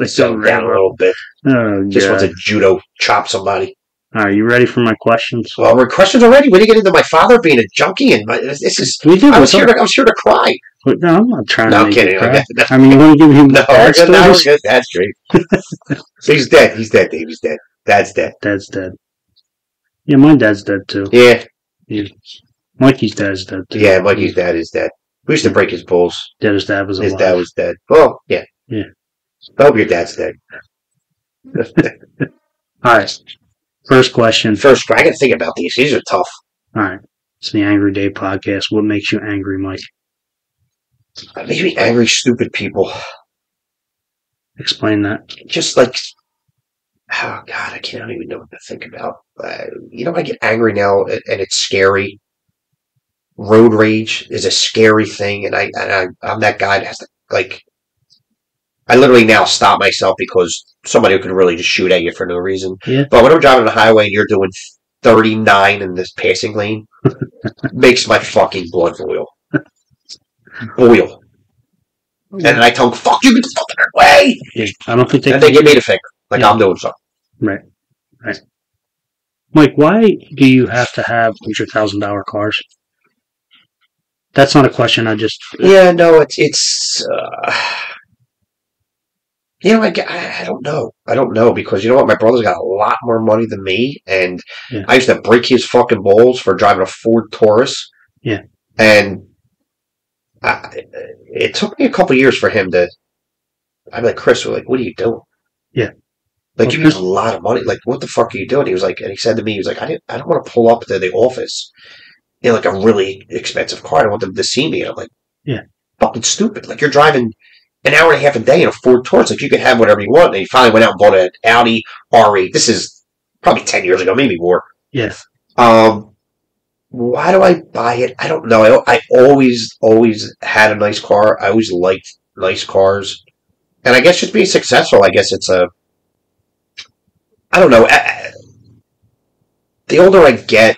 settle down a little bit. Oh, just wants to judo chop somebody. All right, you ready for my questions? Well, we're questions already. When you get into my father being a junkie, and this is I was here to cry. But no, I'm not trying to. No, I'm kidding. Okay. I mean, you want to give him no, dad stories? No, that's great. He's dead. He's dead, Dave. He's dead. Dad's dead. Dad's dead. Yeah, my dad's dead too. Yeah. Mikey's dad's dead too. Yeah, Mikey's dad is dead. We used to break his balls. Yeah, his dad was alive. His dad was dead. Well, yeah. Yeah. I hope your dad's dead. All right. First question. I got to think about these. These are tough. All right. It's the Angry Day podcast. What makes you angry, Mike? It makes me angry, stupid people. Explain that. Just like, oh God, I don't even know what to think about. I get angry now, and it's scary. Road rage is a scary thing, and I'm that guy that has to, like, I literally now stop myself because somebody could really just shoot at you for no reason. Yeah. But when I'm driving on the highway and you're doing 39 in this passing lane, makes my fucking blood boil. And then I tell them, fuck you, get the fuck out of the way! Yeah, I don't think they give me the finger. Like, I'm doing something. Right. Mike, why do you have to have $100,000 cars? That's not a question, I just... Yeah, no, it's I don't know. I don't know, because you know what? My brother's got a lot more money than me, and I used to break his fucking balls for driving a Ford Taurus. Yeah. And it took me a couple years for him to... I'm like, Chris, we're like, what are you doing? Yeah. Like, you use a lot of money. Like, what the fuck are you doing? He was like, and he said to me, he was like, I don't want to pull up to the office in like a really expensive car. I don't want them to see me. And I'm like, yeah, fucking stupid. Like, you're driving an hour and a half a day in a Ford Taurus. Like, you can have whatever you want. And he finally went out and bought an Audi R8. This is probably 10 years ago, maybe more. Yes. Why do I buy it? I don't know. I always had a nice car. I always liked nice cars. And I guess just being successful, I guess it's I don't know. The older I get,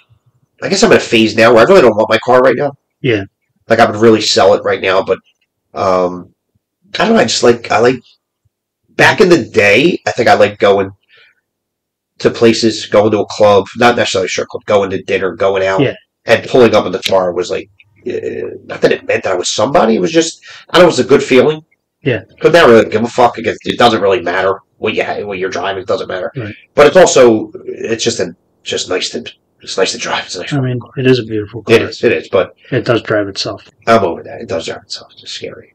I guess I'm in a phase now where I really don't want my car right now. Yeah. Like, I would really sell it right now, but I don't know. I like back in the day, I think I liked going to places, going to a club, not necessarily a strip club, going to dinner, going out, and pulling up in the car was like, not that it meant that I was somebody. It was just, I don't know, it was a good feeling. Yeah. Because now I really give a fuck. It doesn't really matter what you're driving. It doesn't matter. Right. But it's also, it's just nice to drive. It's nice. I mean, it is a beautiful car. It is, but it does drive itself. I'm over that. It does drive itself. It's just scary.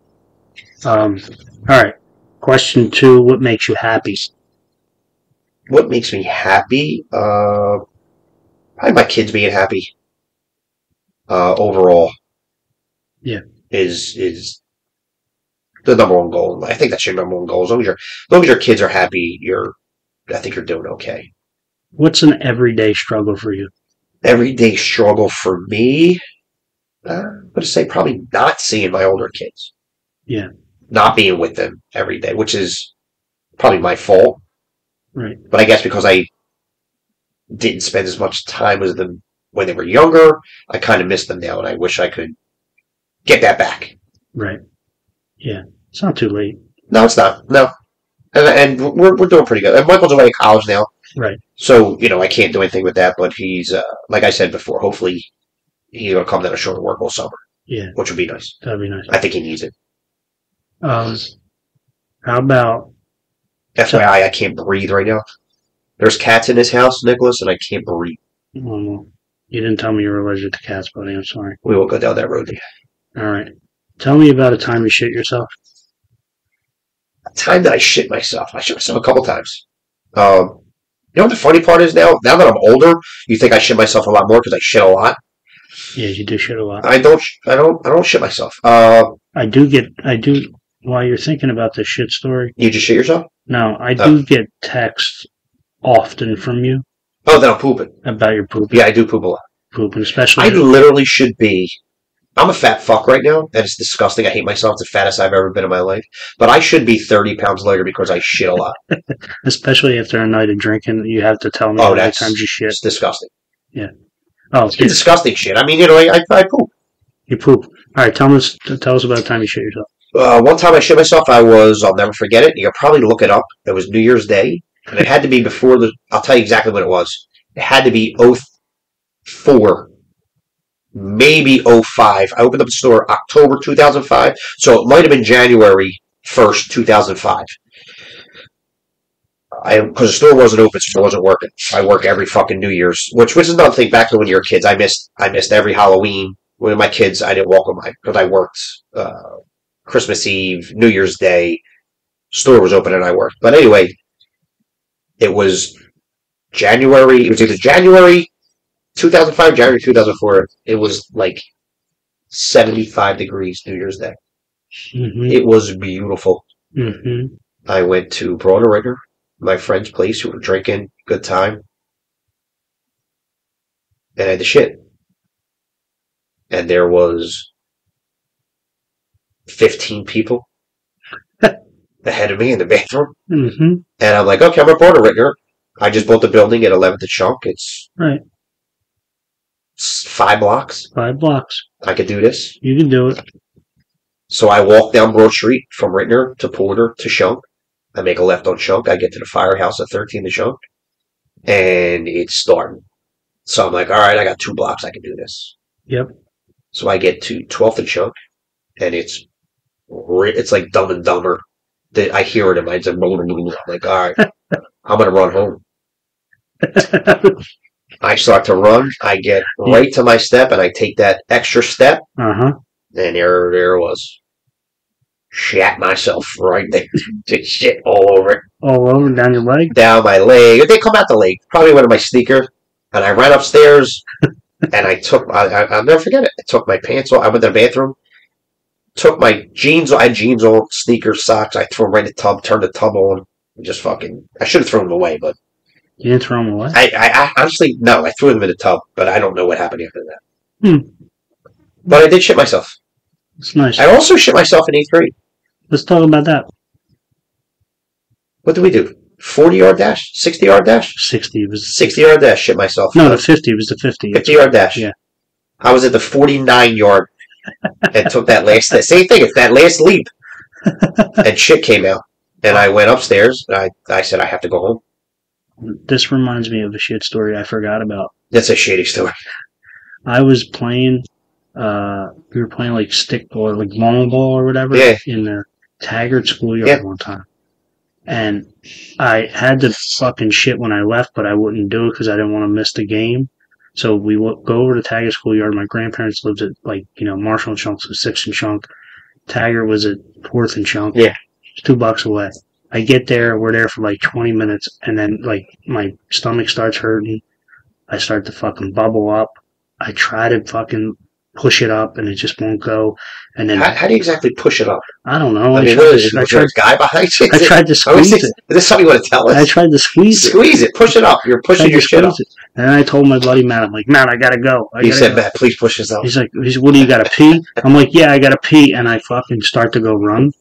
All right. Question 2, what makes you happy? What makes me happy? Probably my kids being happy. Overall. Yeah. Is the number one goal. I think that's your number one goal. As long as your kids are happy, I think you're doing okay. What's an everyday struggle for you? Everyday struggle for me? I'm going to say probably not seeing my older kids. Yeah. Not being with them every day, which is probably my fault. Right. But I guess because I didn't spend as much time with them when they were younger, I kind of miss them now, and I wish I could get that back. Right. Yeah. It's not too late. No, it's not. No. And we're doing pretty good. And Michael's away at college now. Right. So, I can't do anything with that, but he's, like I said before, hopefully he's going to come down to shorter work all summer. Yeah. Which would be nice. That'd be nice. I think he needs it. How about... FYI, I can't breathe right now. There's cats in this house, Nicholas, and I can't breathe. You didn't tell me you were allergic to cats, buddy. I'm sorry. We won't go down that road again. All right. Tell me about a time you shit yourself. A time that I shit myself. I shit myself a couple times. You know what the funny part is now? Now that I'm older, you think I shit myself a lot more because I shit a lot. Yeah, you do shit a lot. I don't shit myself. I do. While you're thinking about this shit story. You just shit yourself? No, I do get texts often from you. Oh, that I'm pooping. About your pooping. Yeah, I do poop a lot. Pooping, especially. I literally should be I'm a fat fuck right now, and it's disgusting. I hate myself. It's the fattest I've ever been in my life. But I should be 30 pounds lighter because I shit a lot. Especially after a night of drinking, you have to tell me how many times you shit. It's disgusting. Yeah. Oh, it's disgusting shit. I mean, I poop. You poop. All right, tell us about the time you shit yourself. One time I shit myself, I'll never forget it. You'll probably look it up. It was New Year's Day, and it had to be before I'll tell you exactly what it was. It had to be 04, maybe 05. I opened up the store October 2005, so it might have been January 1st, 2005. Because the store wasn't open, so it wasn't working. I work every fucking New Year's, which is another thing. Back to when you were kids, I missed every Halloween. When my kids, I didn't walk with because I worked Christmas Eve, New Year's Day. Store was open and I worked. But anyway, it was January. It was either January 2005, January 2004. It was like 75 degrees New Year's Day. Mm-hmm. It was beautiful. Mm-hmm. I went to Broad Ringer, my friend's place. We were drinking, good time. And I had to shit. And there was 15 people ahead of me in the bathroom. Mm-hmm. And I'm like, okay, I'm a Broad Ringer. I just bought the building at 11th and Chunk. It's right. 5 blocks. 5 blocks. I could do this. You can do it. So I walk down Broad Street from Rittner to Porter to Shunk. I make a left on Shunk. I get to the firehouse at 13th and Shunk. And it's starting. So I'm like, all right, I got 2 blocks. I can do this. Yep. So I get to 12th and Shunk. And it's like Dumb and Dumber. I hear it in my head. I'm like, all right, I'm going to run home. I start to run. I get right to my step, and I take that extra step. Uh-huh. And there it was. Shat myself right there. Just shit all over it. All over, down your leg? Down my leg. They come out the leg. Probably one of my sneakers. And I ran upstairs, and I'll never forget it. I took my pants off. I went to the bathroom. Took my jeans. I had jeans on, sneakers, socks. I threw them right in the tub. Turned the tub on. And just fucking. I should have thrown them away, but you didn't throw them away. I honestly no. I threw them in the tub, but I don't know what happened after that. But I did shit myself. It's nice. I also shit myself in 8th grade. Let's talk about that. What did we do? 40-yard dash? 60-yard dash? 60 was 60-yard dash. Shit myself. No, the 50 was the 50. 50-yard dash. Yeah. I was at the 49-yard and took that last. Same thing. It's that last leap, and shit came out. And I went upstairs. And I said I have to go home. This reminds me of a shit story I forgot about. That's a shitty story. I was playing. We were playing like stick ball or like long ball or whatever in the Taggart schoolyard one time. And I had to fucking shit when I left, but I wouldn't do it because I didn't want to miss the game. So we would go over to Taggart schoolyard. My grandparents lived at Marshall and Shunk, so 6th and Shunk. Taggart was at 4th and Shunk. Yeah. It's 2 blocks away. I get there, we're there for like 20 minutes, and then like my stomach starts hurting. I start to fucking bubble up. I try to fucking push it up, and it just won't go. And then how do you exactly push it up? I don't know. I mean, is there a guy behind you? I tried to squeeze it. Is this something you want to tell us? I tried to squeeze it. Squeeze it. Push it up. You're pushing your shit up. And then I told my buddy Matt, I'm like, Matt, I gotta go. He said, Matt, please push this up. He's like, what do you gotta pee? I'm like, yeah, I gotta pee. And I fucking start to go run.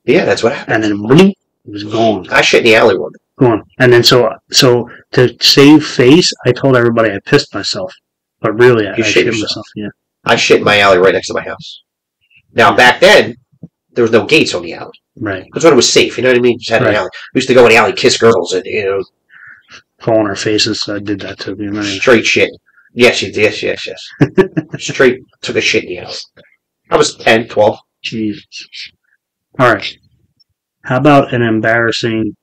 Yeah, that's what happened. And then boom, it was gone. I shit in the alley one. Gone. And then so to save face, I told everybody I pissed myself. But really, I shit myself. Yeah. I shit in my alley right next to my house. Now, back then, there was no gates on the alley. Right. That's when it was safe. You know what I mean? Just had an alley. We used to go in the alley, kiss girls, and fall on our faces. So I did that too. You know? Straight shit. Yes, yes. Straight took a shit in the alley. I was 10, 12. Jesus. All right. How about an embarrassing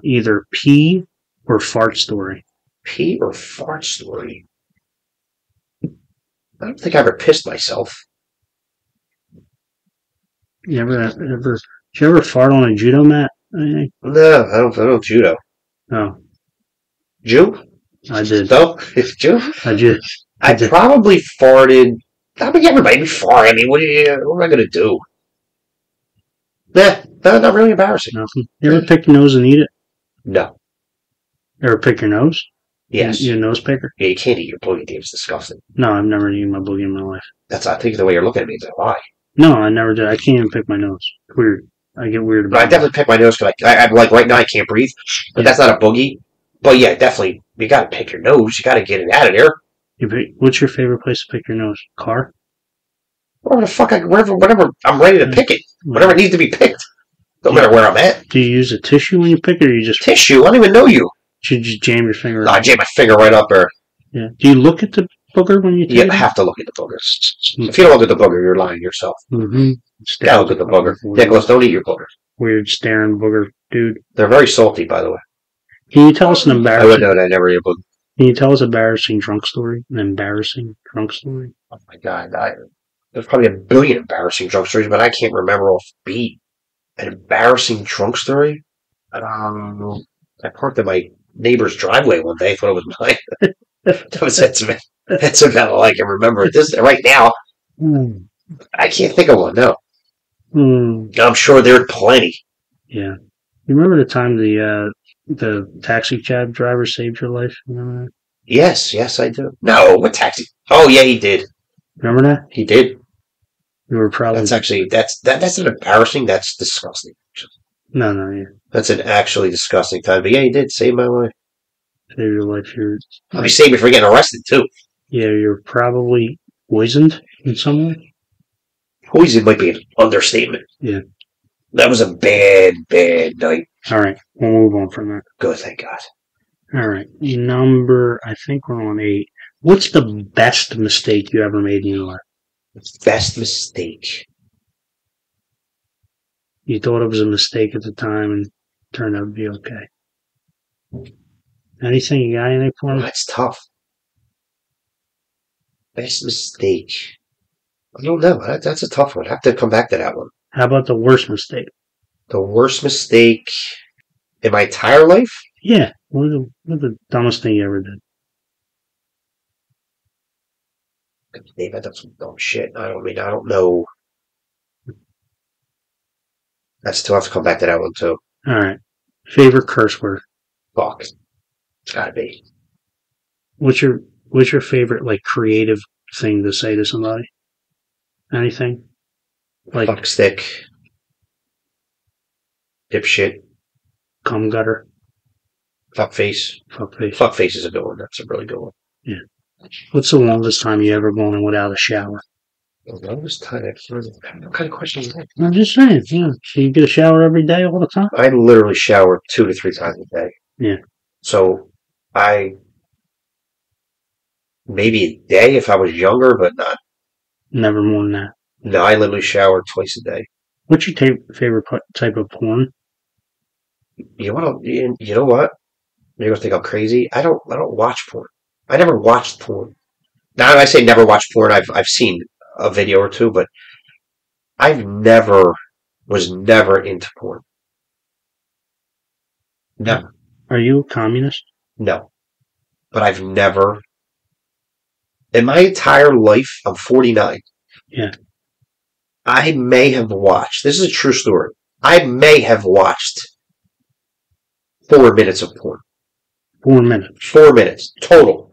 either pee or fart story? Pee or fart story? I don't think I ever pissed myself. Did you ever fart on a judo mat? No, I don't judo. Oh. Jew? I did. No? Jew? I did. I probably farted. I mean, everybody fart. I mean, what am I going to do? Nah, not really embarrassing. Nothing. You ever pick your nose and eat it? No. Ever pick your nose? Yes. You a nose picker? Yeah, you can't eat your boogie, Dave. It's disgusting. No, I've never eaten my boogie in my life. I think the way you're looking at me is like, why? No, I never did. I can't even pick my nose. Weird. I get weird But I about it. definitely pick my nose because I'm like right now I can't breathe. But that's not a boogie. But yeah, definitely you got to pick your nose. You got to get it out of there. What's your favorite place to pick your nose? Car? Wherever the fuck, whatever I'm ready to pick it. Whatever needs to be picked. No matter where I'm at. Do you use a tissue when you pick it, or you just tissue? I don't even know you. Should you just jam your finger? No, I jam my finger right up there. Yeah. Do you look at the booger when you take it? You have to look at the boogers. If you don't look at the booger, you're lying to yourself. Mm-hmm. Yeah, look at the booger. Nicholas, don't eat your boogers. Weird staring booger, dude. They're very salty, by the way. Can you tell us an embarrassing? I would know that I never eat a booger. Can you tell us an embarrassing drunk story? An embarrassing drunk story? Oh my god, there's probably a billion embarrassing drunk stories, but I can't remember off beat. An embarrassing drunk story? I parked in my neighbor's driveway one day. I thought it was mine. That's about all I can remember. This right now, I can't think of one. No, I'm sure there are plenty. Yeah, you remember the time the taxi cab driver saved your life? Remember that? Yes, I do. No, what taxi? Oh yeah, he did. Remember that? He did. You were probably. That's not embarrassing. That's disgusting. No, yeah. That's an actually disgusting time. But yeah, he did save my life. Save your life. He saved me from getting arrested too. Yeah, you're probably poisoned in some way. Poison might be an understatement. Yeah. That was a bad night. All right, we'll move on from that. Good, thank God. All right, I think we're on 8. What's the best mistake you ever made in your life? Best mistake. You thought it was a mistake at the time and turned out to be okay. Anything? You got anything for me? That's tough. Best mistake. I don't know. That's a tough one. I have to come back to that one. How about the worst mistake? The worst mistake in my entire life? Yeah. What the dumbest thing you ever did? Dave, I done some dumb shit. I don't know. I still have to come back to that one too. All right. Favorite curse word? Fuck. It's gotta be. What's your favorite like creative thing to say to somebody? Anything? Like fuck stick. Dipshit. Cum gutter. Fuck face. Fuck face. Fuck face is a good one. That's a really good one. Yeah. What's the longest time you ever gone in without a shower? The longest time what kind of question is that? I'm just saying, yeah. So you get a shower every day all the time? I literally shower 2 to 3 times a day. Yeah. So maybe a day if I was younger, but not. Never more than that. No, I literally shower twice a day. What's your favorite type of porn? You know what? You're gonna think I'm crazy. I don't watch porn. I never watched porn. Now, when I say never watched porn, I've seen a video or two, but was never into porn. Never. Are you a communist? No. But I've never, in my entire life, I'm 49. Yeah. I may have watched, this is a true story, I may have watched 4 minutes of porn. 4 minutes. 4 minutes. Total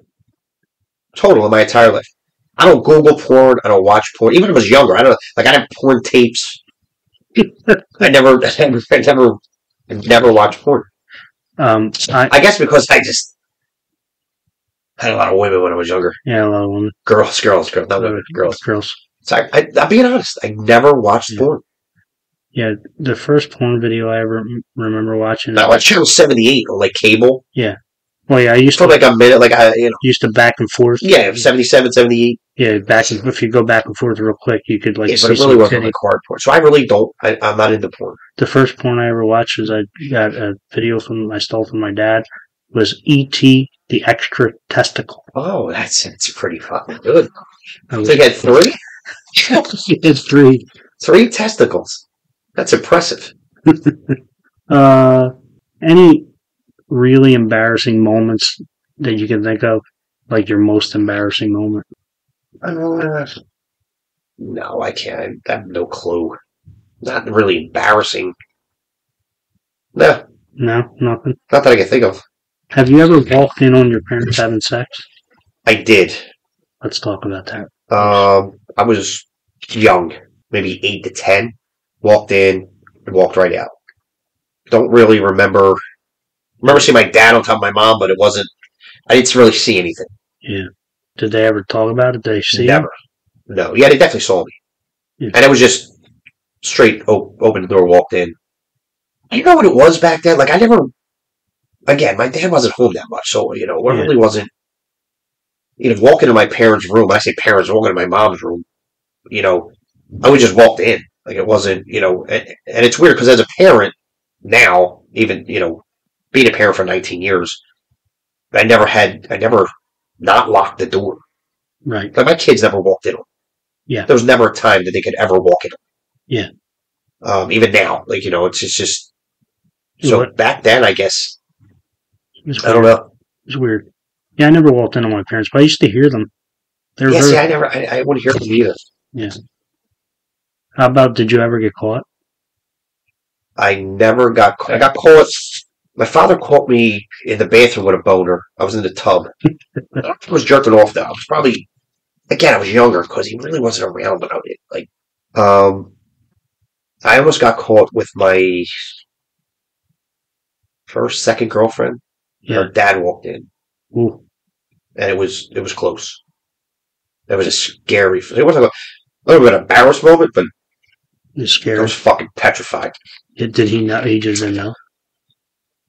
in my entire life. I don't Google porn. I don't watch porn. Even when I was younger, I have porn tapes. I never watched porn. I guess because I just had a lot of women when I was younger. Yeah, a lot of women. Girls, not women, girls. So I'm being honest. I never watched porn. Yeah, the first porn video I ever remember watching. Now, like Channel 78 on like cable. Yeah. Well, yeah, I used to. For like a minute, Used to back and forth. Yeah, 77, 78. Yeah, if you go back and forth real quick, you could like. Yeah, but it really wasn't like hard porn. So I really don't. I'm not into porn. The first porn I ever watched was I got a video I stole from my dad. Was E.T. the extra testicle. Oh, that's pretty fucking good. So you had 3? It's 3. 3 testicles. That's impressive. Any really embarrassing moments that you can think of? Like your most embarrassing moment? No, I can't. I have no clue. Not really embarrassing. No. No, nothing. Not that I can think of. Have you ever walked in on your parents having sex? I did. Let's talk about that. I was young, maybe 8 to 10. Walked in and walked right out. Don't really remember. Remember seeing my dad on top of my mom, but it wasn't. I didn't really see anything. Yeah. Did they ever talk about it? Did they see Never. you? No. Yeah, they definitely saw me. Yeah. And it was just straight open the door, walked in. You know what it was back then? Like, I never. Again, my dad wasn't home that much, so, it really wasn't. Walking into my parents' room, when I say parents, walking into my mom's room, I would just walked in. Like, it wasn't, and it's weird because as a parent now, even, being a parent for 19 years, I never not locked the door. Right. Like, my kids never walked in. Yeah. There was nenever a time that they could ever walk in. Yeah. Even now, it's just. So back then, I guess. I don't know. It's weird. Yeah, I never walked in on my parents, but I used to hear them. I wouldn't hear them either. Yeah. How about, did you ever get caught? I never got caught. I got caught. My father caught me in the bathroom with a boner. I was in the tub. I was jerking off though. I was probably, again, I was younger because he really wasn't around when I did. I almost got caught with my second girlfriend. Yeah. Her dad walked in. Ooh. And it was close. That was a scary. It wasn't a little bit of an embarrassed moment, but It's scary. I was fucking petrified. Did he know? He just didn't know.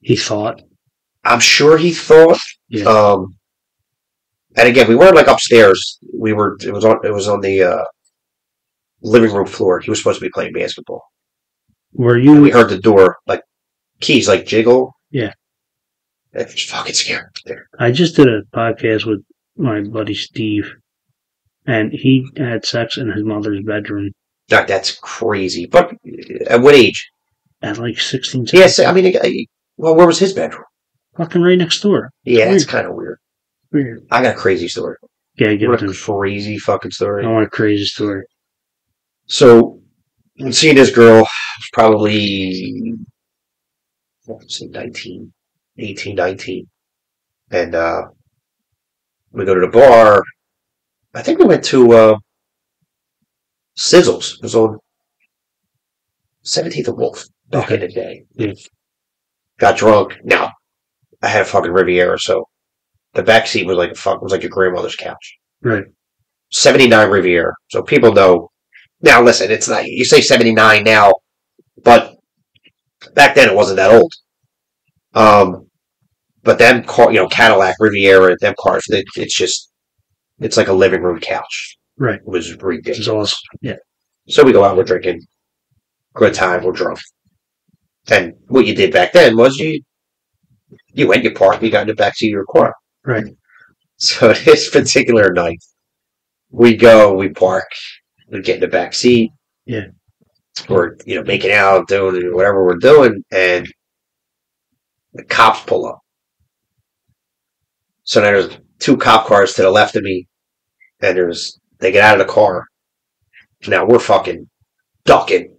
He thought. I'm sure he thought. Yeah. And again, we weren't like upstairs. It was on the living room floor. He was supposed to be playing basketball. Were you? And we heard the door keys jiggle. Yeah. It was fucking scary there. I just did a podcast with my buddy Steve, and he had sex in his mother's bedroom. That's crazy. But at what age? At like 16. Yes, I mean, well, where was his bedroom? Fucking right next door. Yeah, that's kind of weird. Weird. I got a crazy story. Yeah, give it to me. Crazy fucking story. I want a crazy story. So, I'm seeing this girl, probably, let's see, 19, 18, 19. And we go to the bar. I think we went to Sizzles. It was on 17th and Wolf back in the day. Yeah. Got drunk. Now, I had a fucking Riviera, so the back seat was like your grandmother's couch. Right. 79 Riviera. So people know. Now, listen, it's not, you say 79 now, but back then it wasn't that old. But them Cadillac Riviera, them cars, it's like a living room couch. Right. It was ridiculous. It's awesome. Yeah. So we go out, we're drinking, good time, we're drunk. And what you did back then was you went, you parked, you got in the backseat of your car. Right. So this particular night, we go, we park, we get in the back seat. Yeah. We're, making out, doing whatever we're doing, and the cops pull up. So now there's 2 cop cars to the left of me, and they get out of the car. Now we're fucking ducking,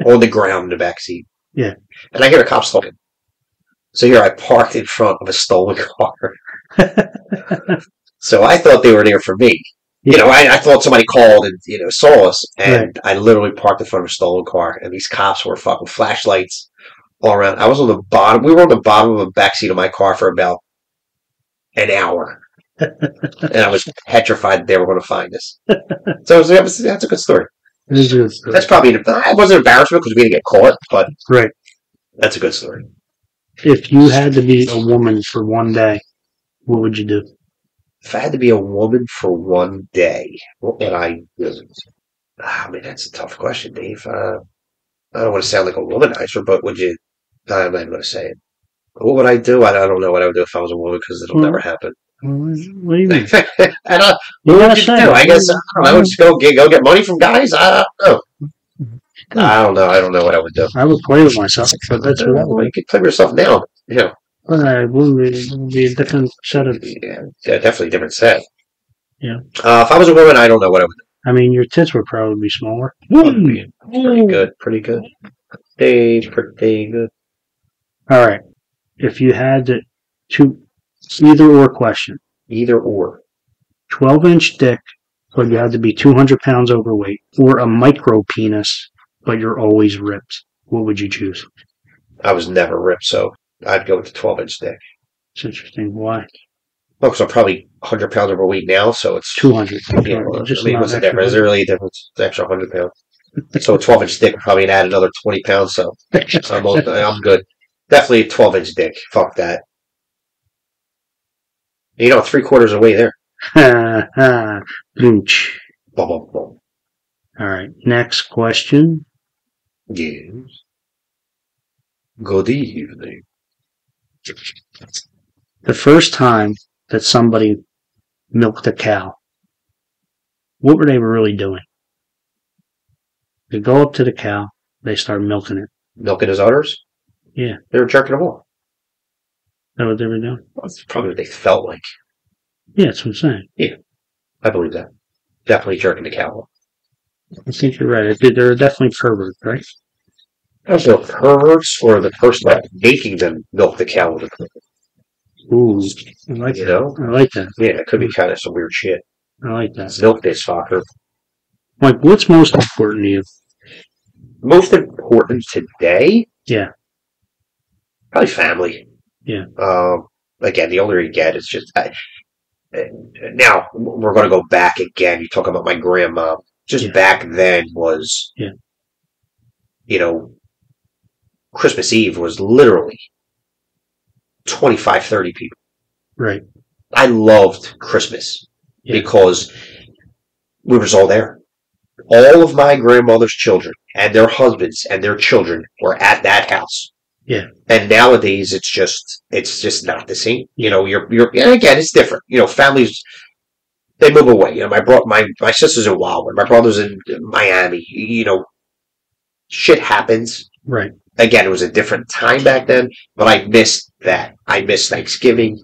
on the ground in the back seat. Yeah. And I hear the cops talking. So here I parked in front of a stolen car. So I thought they were there for me. Yeah. I thought somebody called and, saw us. And right. I literally parked in front of a stolen car. And these cops were fucking flashlights all around. I was on the bottom. We were on the bottom of the backseat of my car for about an hour. And I was petrified that they were going to find us. So that's a good story. That's probably, it wasn't an embarrassment because we didn't get caught, but right. That's a good story. If you had to be a woman for one day, what would you do? If I had to be a woman for one day, what would I do? That's a tough question, Dave. I don't want to sound like a womanizer, but I'm not going to say it. What would I do? I don't know what I would do if I was a woman because it'll never happen. What do you mean? I don't. What would you do? I guess I would just go get money from guys. I don't know. I don't know what I would do. I would play with myself, but that's what I would. You could play with yourself now. Yeah. Well, it would be a different set of. Yeah, definitely a different set. Yeah. If I was a woman, I don't know what I would do. I mean, your tits would probably be smaller. Pretty good. Pretty good. Pretty good. All right. If you had to Either or question. Either or. 12-inch dick, but you have to be 200 pounds overweight, or a micro penis, but you're always ripped. What would you choose? I was never ripped, so I'd go with the 12-inch dick. It's interesting. Why? Oh, because I'm probably 100 pounds overweight now, so it's 200. Yeah, well, I mean, what's the difference? Is there really a difference? It's an extra 100 pounds. So a 12-inch dick would probably add another 20 pounds, so I'm good. Definitely a 12-inch dick. Fuck that. You know, 3/4 of the way there. Booch. Bum, bum, bum. All right. Next question. Yes. Good evening. The first time that somebody milked a cow, what were they really doing? They go up to the cow, they start milking it. Milking his udders? Yeah. They were jerking them off. Is that what they were doing? Well, that's probably what they felt like. Yeah, that's what I'm saying. Yeah. I believe that. Definitely jerking the cow off. I think you're right. They're definitely perverts, right? Also, perverts or the person that's making them milk the cow with a pervert. Ooh, I like You that. know? I like that. Yeah, it could be kind of some weird shit. I like that. Milk this fucker. Like, what's most important to you? Most important today? Yeah. Probably family. Yeah. Again, the older you get, it's just... now, we're going to go back again. You talk about my grandma. Just back then was... Yeah. You know, Christmas Eve was literally 25, 30 people. Right. I loved Christmas because we was all there. All of my grandmother's children and their husbands and their children were at that house. Yeah. And nowadays it's just not the same. You know, and again, it's different. You know, families, they move away. You know, my sister's in Wildwood. My brother's in Miami. You know, shit happens. Right. Again, it was a different time back then, but I missed that. I missed Thanksgiving,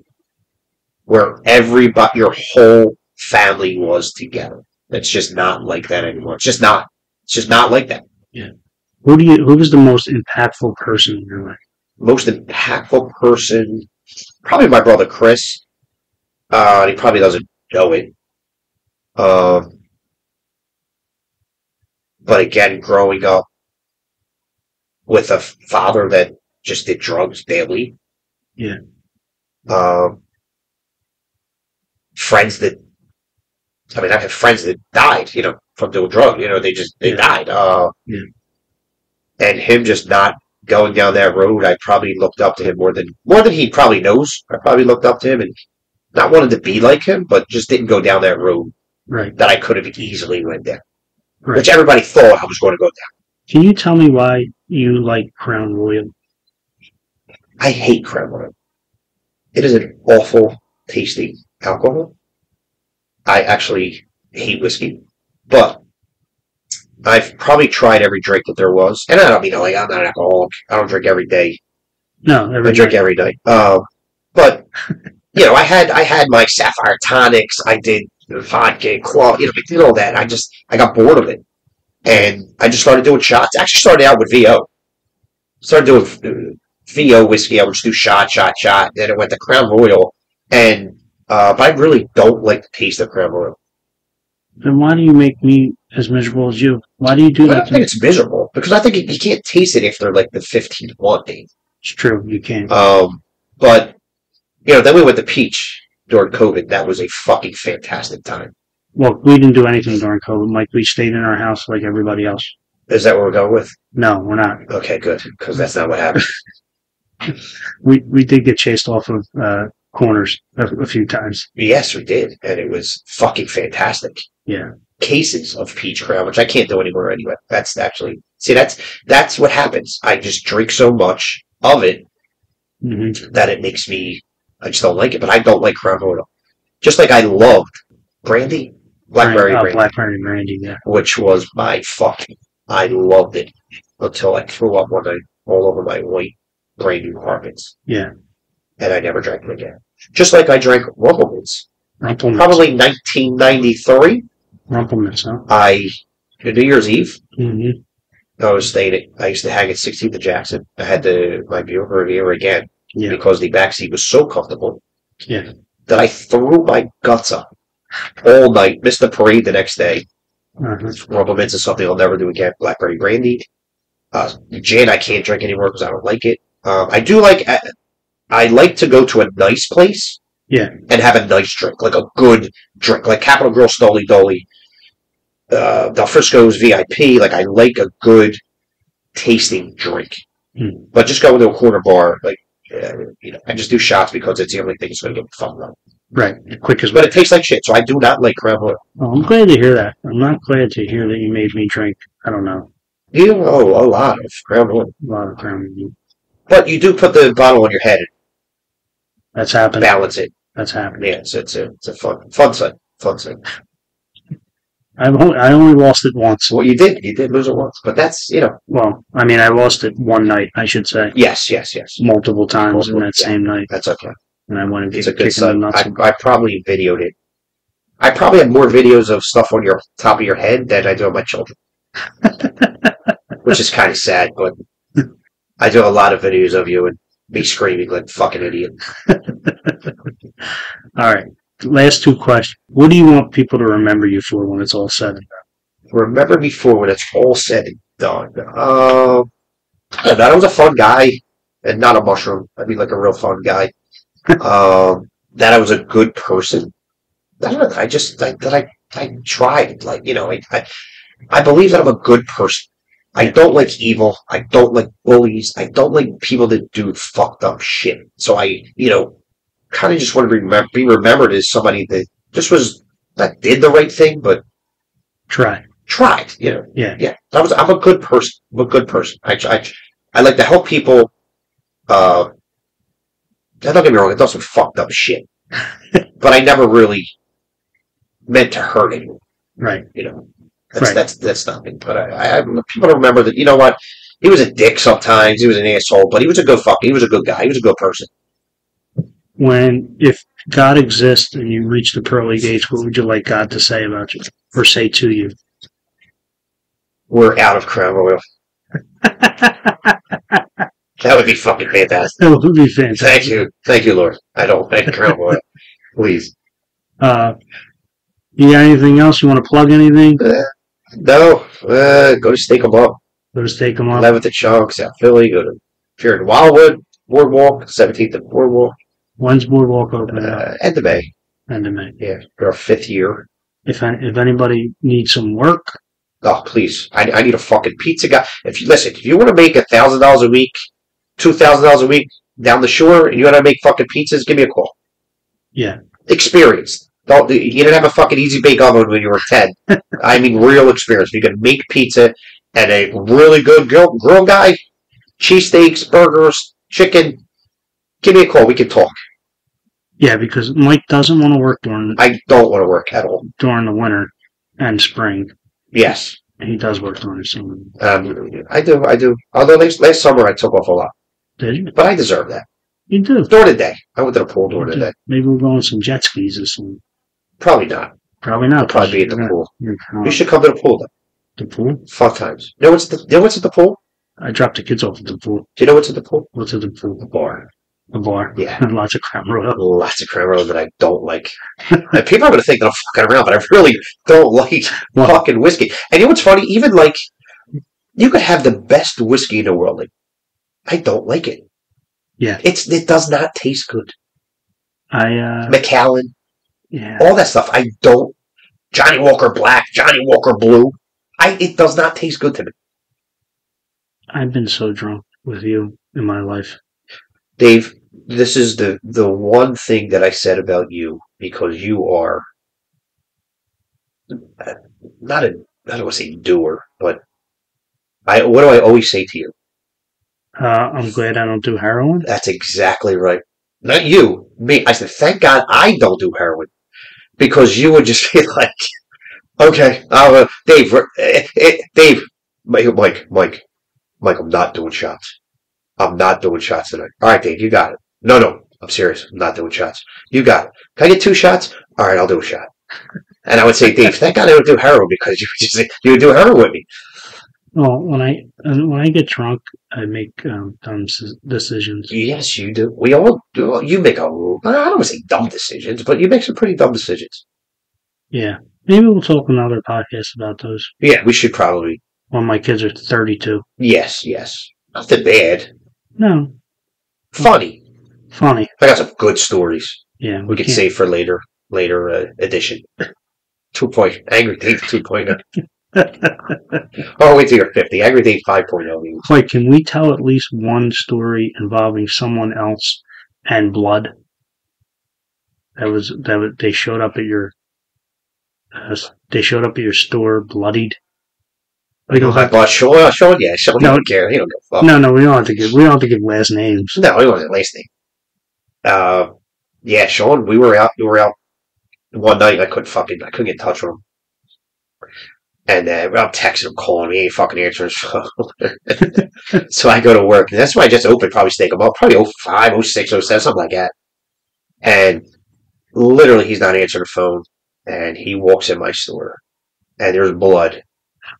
where your whole family was together. It's just not like that anymore. It's just not like that. Yeah. Who was the most impactful person in your life? Most impactful person, probably my brother Chris. He probably doesn't know it. But again, growing up with a father that just did drugs daily. Yeah. Friends that, I mean, I have friends that died, you know, from doing drugs. You know, they died. And him just not going down that road, I probably looked up to him more than he probably knows. I probably looked up to him and not wanted to be like him, but just didn't go down that road that I could have easily went down. Right. Which everybody thought I was going to go down. Can you tell me why you like Crown Royal? I hate Crown Royal. It is an awful tasting alcohol. I actually hate whiskey, but I've probably tried every drink that there was, and I don't mean like I'm not an alcoholic. I don't drink every day. No, I drink every night. But you know, I had my Sapphire tonics. I did vodka, claw. You know, I did all that. I got bored of it, and I just started doing shots. I actually started out with VO. Started doing VO whiskey. I would just do shot. Then it went to Crown Royal, and but I really don't like the taste of Crown Royal. Then why do you make me as miserable as you? Why do you do that? I don't think it's miserable because I think you can't taste it after like the 15th one day. It's true, you can't. But you know, then we went to Peach during COVID. That was a fucking fantastic time. Well, we didn't do anything during COVID, Mike. We stayed in our house like everybody else. Is that what we're going with? No, we're not. Okay, good, because that's not what happened. we did get chased off of corners a few times. Yes, we did, and it was fucking fantastic. Yeah. Cases of peach crown, which I can't do anymore anyway. That's actually that's what happens. I just drink so much of it that it makes me. I just don't like it, but I don't like Crown Royal. Just like I loved brandy, blackberry brandy, yeah, which was my fucking. I loved it until I threw up one night all over my white brand new carpets. Yeah, and I never drank them again. Just like I drank Rumplemints. Probably 1993. Rumplemints, huh? New Year's Eve. Mm-hmm. I used to hang at 16th and Jackson. I had my Buick Riviera again. because the backseat was so comfortable that I threw my guts up all night, missed the parade the next day. Rubber mints is something I'll never do again. Blackberry brandy. Gin I can't drink anymore because I don't like it. I like to go to a nice place and have a nice drink, like a good drink, like Capital Girl Stoli Doli, Del Frisco's VIP. Like I like a good tasting drink. But just going to a corner bar, like I just do shots because it's the only thing that's going to get me fucked up. Right, quick as well. But it tastes like shit, so I do not like Crown Royal. Oh, I'm glad to hear that. I'm not glad to hear that you made me drink. I don't know. You know, a lot of Crown Royal. A lot of Crown Royal. But you do put the bottle on your head. That's happened. Balance it. That's happened. Yeah, it's a fun thing. Fun thing. I only lost it once. Well, you did lose it once, but that's Well, I mean, I lost it one night, I should say. Yes. Multiple times in that same night. That's okay. And I went and it's a good son. I probably videoed it. I probably have more videos of stuff on your top of your head than I do of my children, which is kind of sad. But I do a lot of videos of you and me screaming like fucking idiot. All right. Last two questions. What do you want people to remember you for when it's all said and done? Remember me for when it's all said and done. That I was a fun guy and not a mushroom. I mean, like a real fun guy. That I was a good person. I don't know. I tried. Like, I believe that I'm a good person. I don't like evil. I don't like bullies. I don't like people that do fucked up shit. So I, kind of just want to be remembered as somebody that just that did the right thing, but tried. Yeah. I'm a good person. I'm a good person. I like to help people. Don't get me wrong. I've done some fucked up shit, but I never really meant to hurt anyone. Right. That's nothing. But I people remember that. You know what? He was a dick sometimes. He was an asshole, but he was a good He was a good guy. He was a good person. If God exists and you reach the pearly gates, what would you like God to say about you or say to you? We're out of Crown Royal. That would be fucking fantastic. That would be fantastic. Thank you, Lord. I don't like Crown Royal. Please. You got anything else? You want to plug anything? No. Go to Steak 'em Up. Go to Steak 'em Up. 11th at Chunk, South Philly. If you're in Wildwood, Boardwalk, 17th at Boardwalk. When's Boardwalk open? End of May. End of May. Yeah, our 5th year. If anybody needs some work, oh please, I need a fucking pizza guy. If you want to make $1,000 a week, $2,000 a week down the shore, and you want to make fucking pizzas, give me a call. Yeah. Experienced. You didn't have a fucking easy bake oven when you were 10. I mean, real experience. You can make pizza and a really good grill guy, cheesesteaks, burgers, chicken. Give me a call. We can talk. Yeah, because Mike doesn't want to work during. I don't want to work at all during the winter and spring. Yes, he does work during the summer. I do. Although last summer I took off a lot. Did you? But I deserve that. You do. During the day, I went to the pool during the day. Maybe we'll go on some jet skis or something. Probably not. Probably not. I'll probably be at the pool. You should come to the pool though. The pool? Fun times. You know what's at the pool? I dropped the kids off at the pool. Do you know what's at the pool? What's at the pool? The bar. A bar. Yeah. Lots of Crown Royal. Lots of Crown Royal that I don't like. People are going to think that I'm fucking around, but I really don't like fucking whiskey. And you know what's funny? Even like, you could have the best whiskey in the world. Like, I don't like it. Yeah. It does not taste good. Macallan. Yeah. All that stuff. I don't. Johnny Walker Black, Johnny Walker Blue. It does not taste good to me. I've been so drunk with you in my life. Dave, this is the one thing that I said about you, because you are not I don't want to say doer, but what do I always say to you? I'm glad I don't do heroin. That's exactly right. Not you, me. I said, thank God I don't do heroin, because you would just be like, okay, Dave, Mike, I'm not doing shots. I'm not doing shots tonight. All right, Dave, you got it. No, I'm serious. I'm not doing shots. You got it. Can I get 2 shots? All right, I'll do a shot. And I would say, Dave, thank God I don't do heroin, because you would do heroin with me. Well, when I get drunk, I make dumb decisions. Yes, you do. We all do. You make I don't want to say dumb decisions, but you make some pretty dumb decisions. Yeah, maybe we'll talk on another podcast about those. Yeah, we should probably. When my kids are 32. Yes. Nothing bad. No. Funny. I got some good stories. Yeah, we could save for later edition. 2.0 Angry Dave 2.0. Oh, wait till you're 50. Angry Dave 5.0. Wait, can we tell at least one story involving someone else and blood? They showed up at your store bloodied. We don't have to. Sean, yeah, Sean, he don't care. He don't give a fuck. No, we don't have to give last names. No, we don't have last name. Yeah, Sean, we were out one night. I couldn't get in touch with him. And I'm texting him, calling me, he ain't fucking answering his phone. So I go to work, and that's why I just opened, probably stake him up, probably 05, 06, 07, something like that. And literally, he's not answering the phone, and he walks in my store, and there's blood.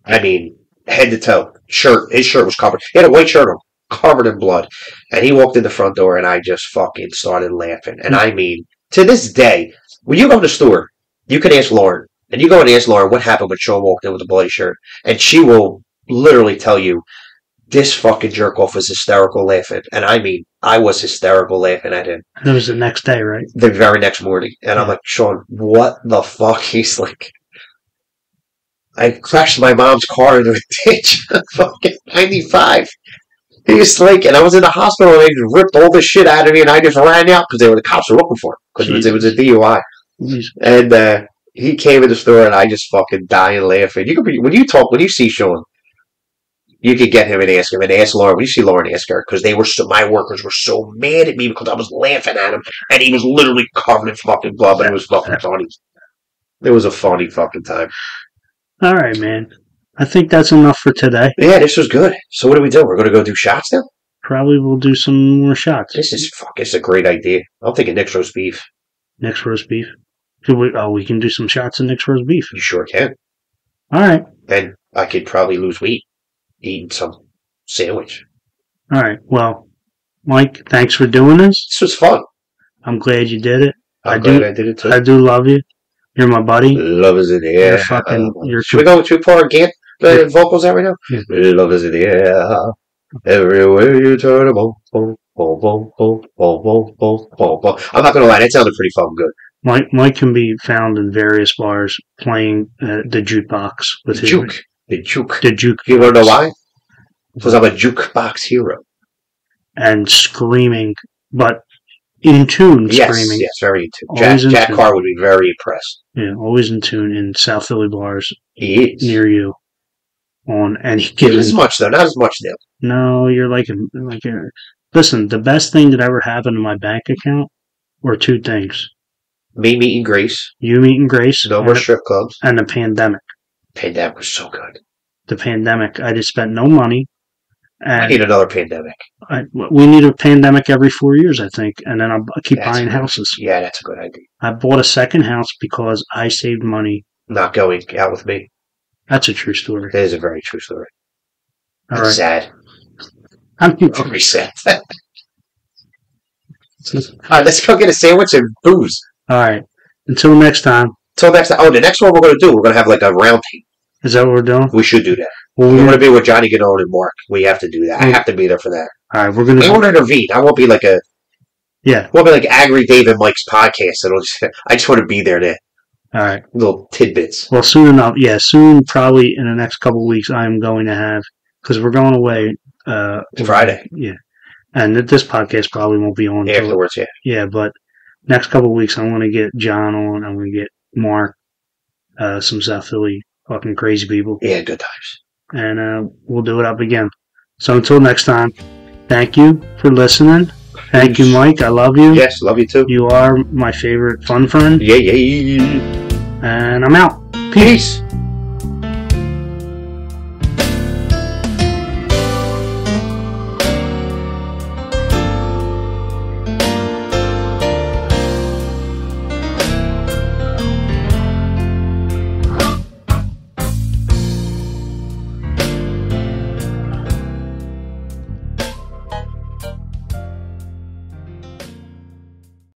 I mean, head to toe. His shirt was covered. He had a white shirt on, covered in blood. And he walked in the front door, and I just fucking started laughing. And I mean, to this day, when you go to the store, you can ask Lauren. And you go and ask Lauren what happened when Sean walked in with a bloody shirt. And she will literally tell you, this fucking jerk-off was hysterical laughing. And I mean, I was hysterical laughing at him. And it was the next day, right? The very next morning. And I'm like, Sean, what the fuck? He's like, I crashed my mom's car into a ditch. Fucking 95. He's like, and I was in the hospital, and they just ripped all the shit out of me, and I just ran out because the cops were looking for him because it was a DUI. Jeez. And he came in the store, and I just fucking dying laughing. When you see Sean, you could get him and ask Lauren. When you see Lauren, ask her because my workers were so mad at me because I was laughing at him, and he was literally covered in fucking blood, but it was fucking funny. It was a funny fucking time. All right, man. I think that's enough for today. Yeah, this was good. So what do we do? We're going to go do shots now? Probably we'll do some more shots. This is a great idea. I'm thinking Nick's roast beef. Nick's roast beef? We can do some shots of Nick's roast beef. You sure can. All right. And I could probably lose weight eating some sandwich. All right. Well, Mike, thanks for doing this. This was fun. I'm glad you did it. I'm glad I did it too. I do love you. You're my buddy. Love is in the air. Should we go with 2-part Gant vocals out right now? Yeah. Love is in the air. Everywhere you turn, boom, boom, boom, boom, boom, boom, boom, boom, boom. I'm not going to lie, that sounded pretty fucking good. Mike can be found in various bars playing the jukebox with the juke. The juke. You want to know why? Because I'm a jukebox hero. And screaming, but in tune screaming. Yes, very in tune. Jack Carr would be very impressed. Yeah, always in tune in South Philly bars. He is. Near you. On any given. Not as much, though. Not as much, though. No, you're like a... Listen, the best thing that ever happened in my bank account were two things. Me meeting Grace. You meeting Grace. No more strip clubs. And the pandemic. Pandemic was so good. The pandemic. I just spent no money. And I need another pandemic. We need a pandemic every 4 years, I think. And then I'll keep buying houses. Yeah, that's a good idea. I bought a second house because I saved money. Not going out with me. That's a true story. It is a very true story. All right. Sad. I'm very sad. All right, let's go get a sandwich and booze. All right. Until next time. Oh, the next one we're going to have like a round table. Is that what we're doing? We should do that. We're going to be with Johnny Gadone and Mark. We have to do that. I have to be there for that. All right, we're going to. I won't intervene. I won't be like a. Yeah. Won't be like Angry Dave and Mike's podcast. I just want to be there to. All right. Little tidbits. Well, soon enough. Yeah, soon, probably in the next couple of weeks, I'm going to have, because we're going away. Friday. Yeah. And this podcast probably won't be on. Afterwards, yeah. Yeah, but next couple of weeks, I'm going to get John on. I'm going to get Mark, some South Philly fucking crazy people. Yeah, good times. And we'll do it up again. So until next time, thank you for listening. Thank you, Mike. I love you. Yes, love you too. You are my favorite fun friend. Yeah. And I'm out. Peace.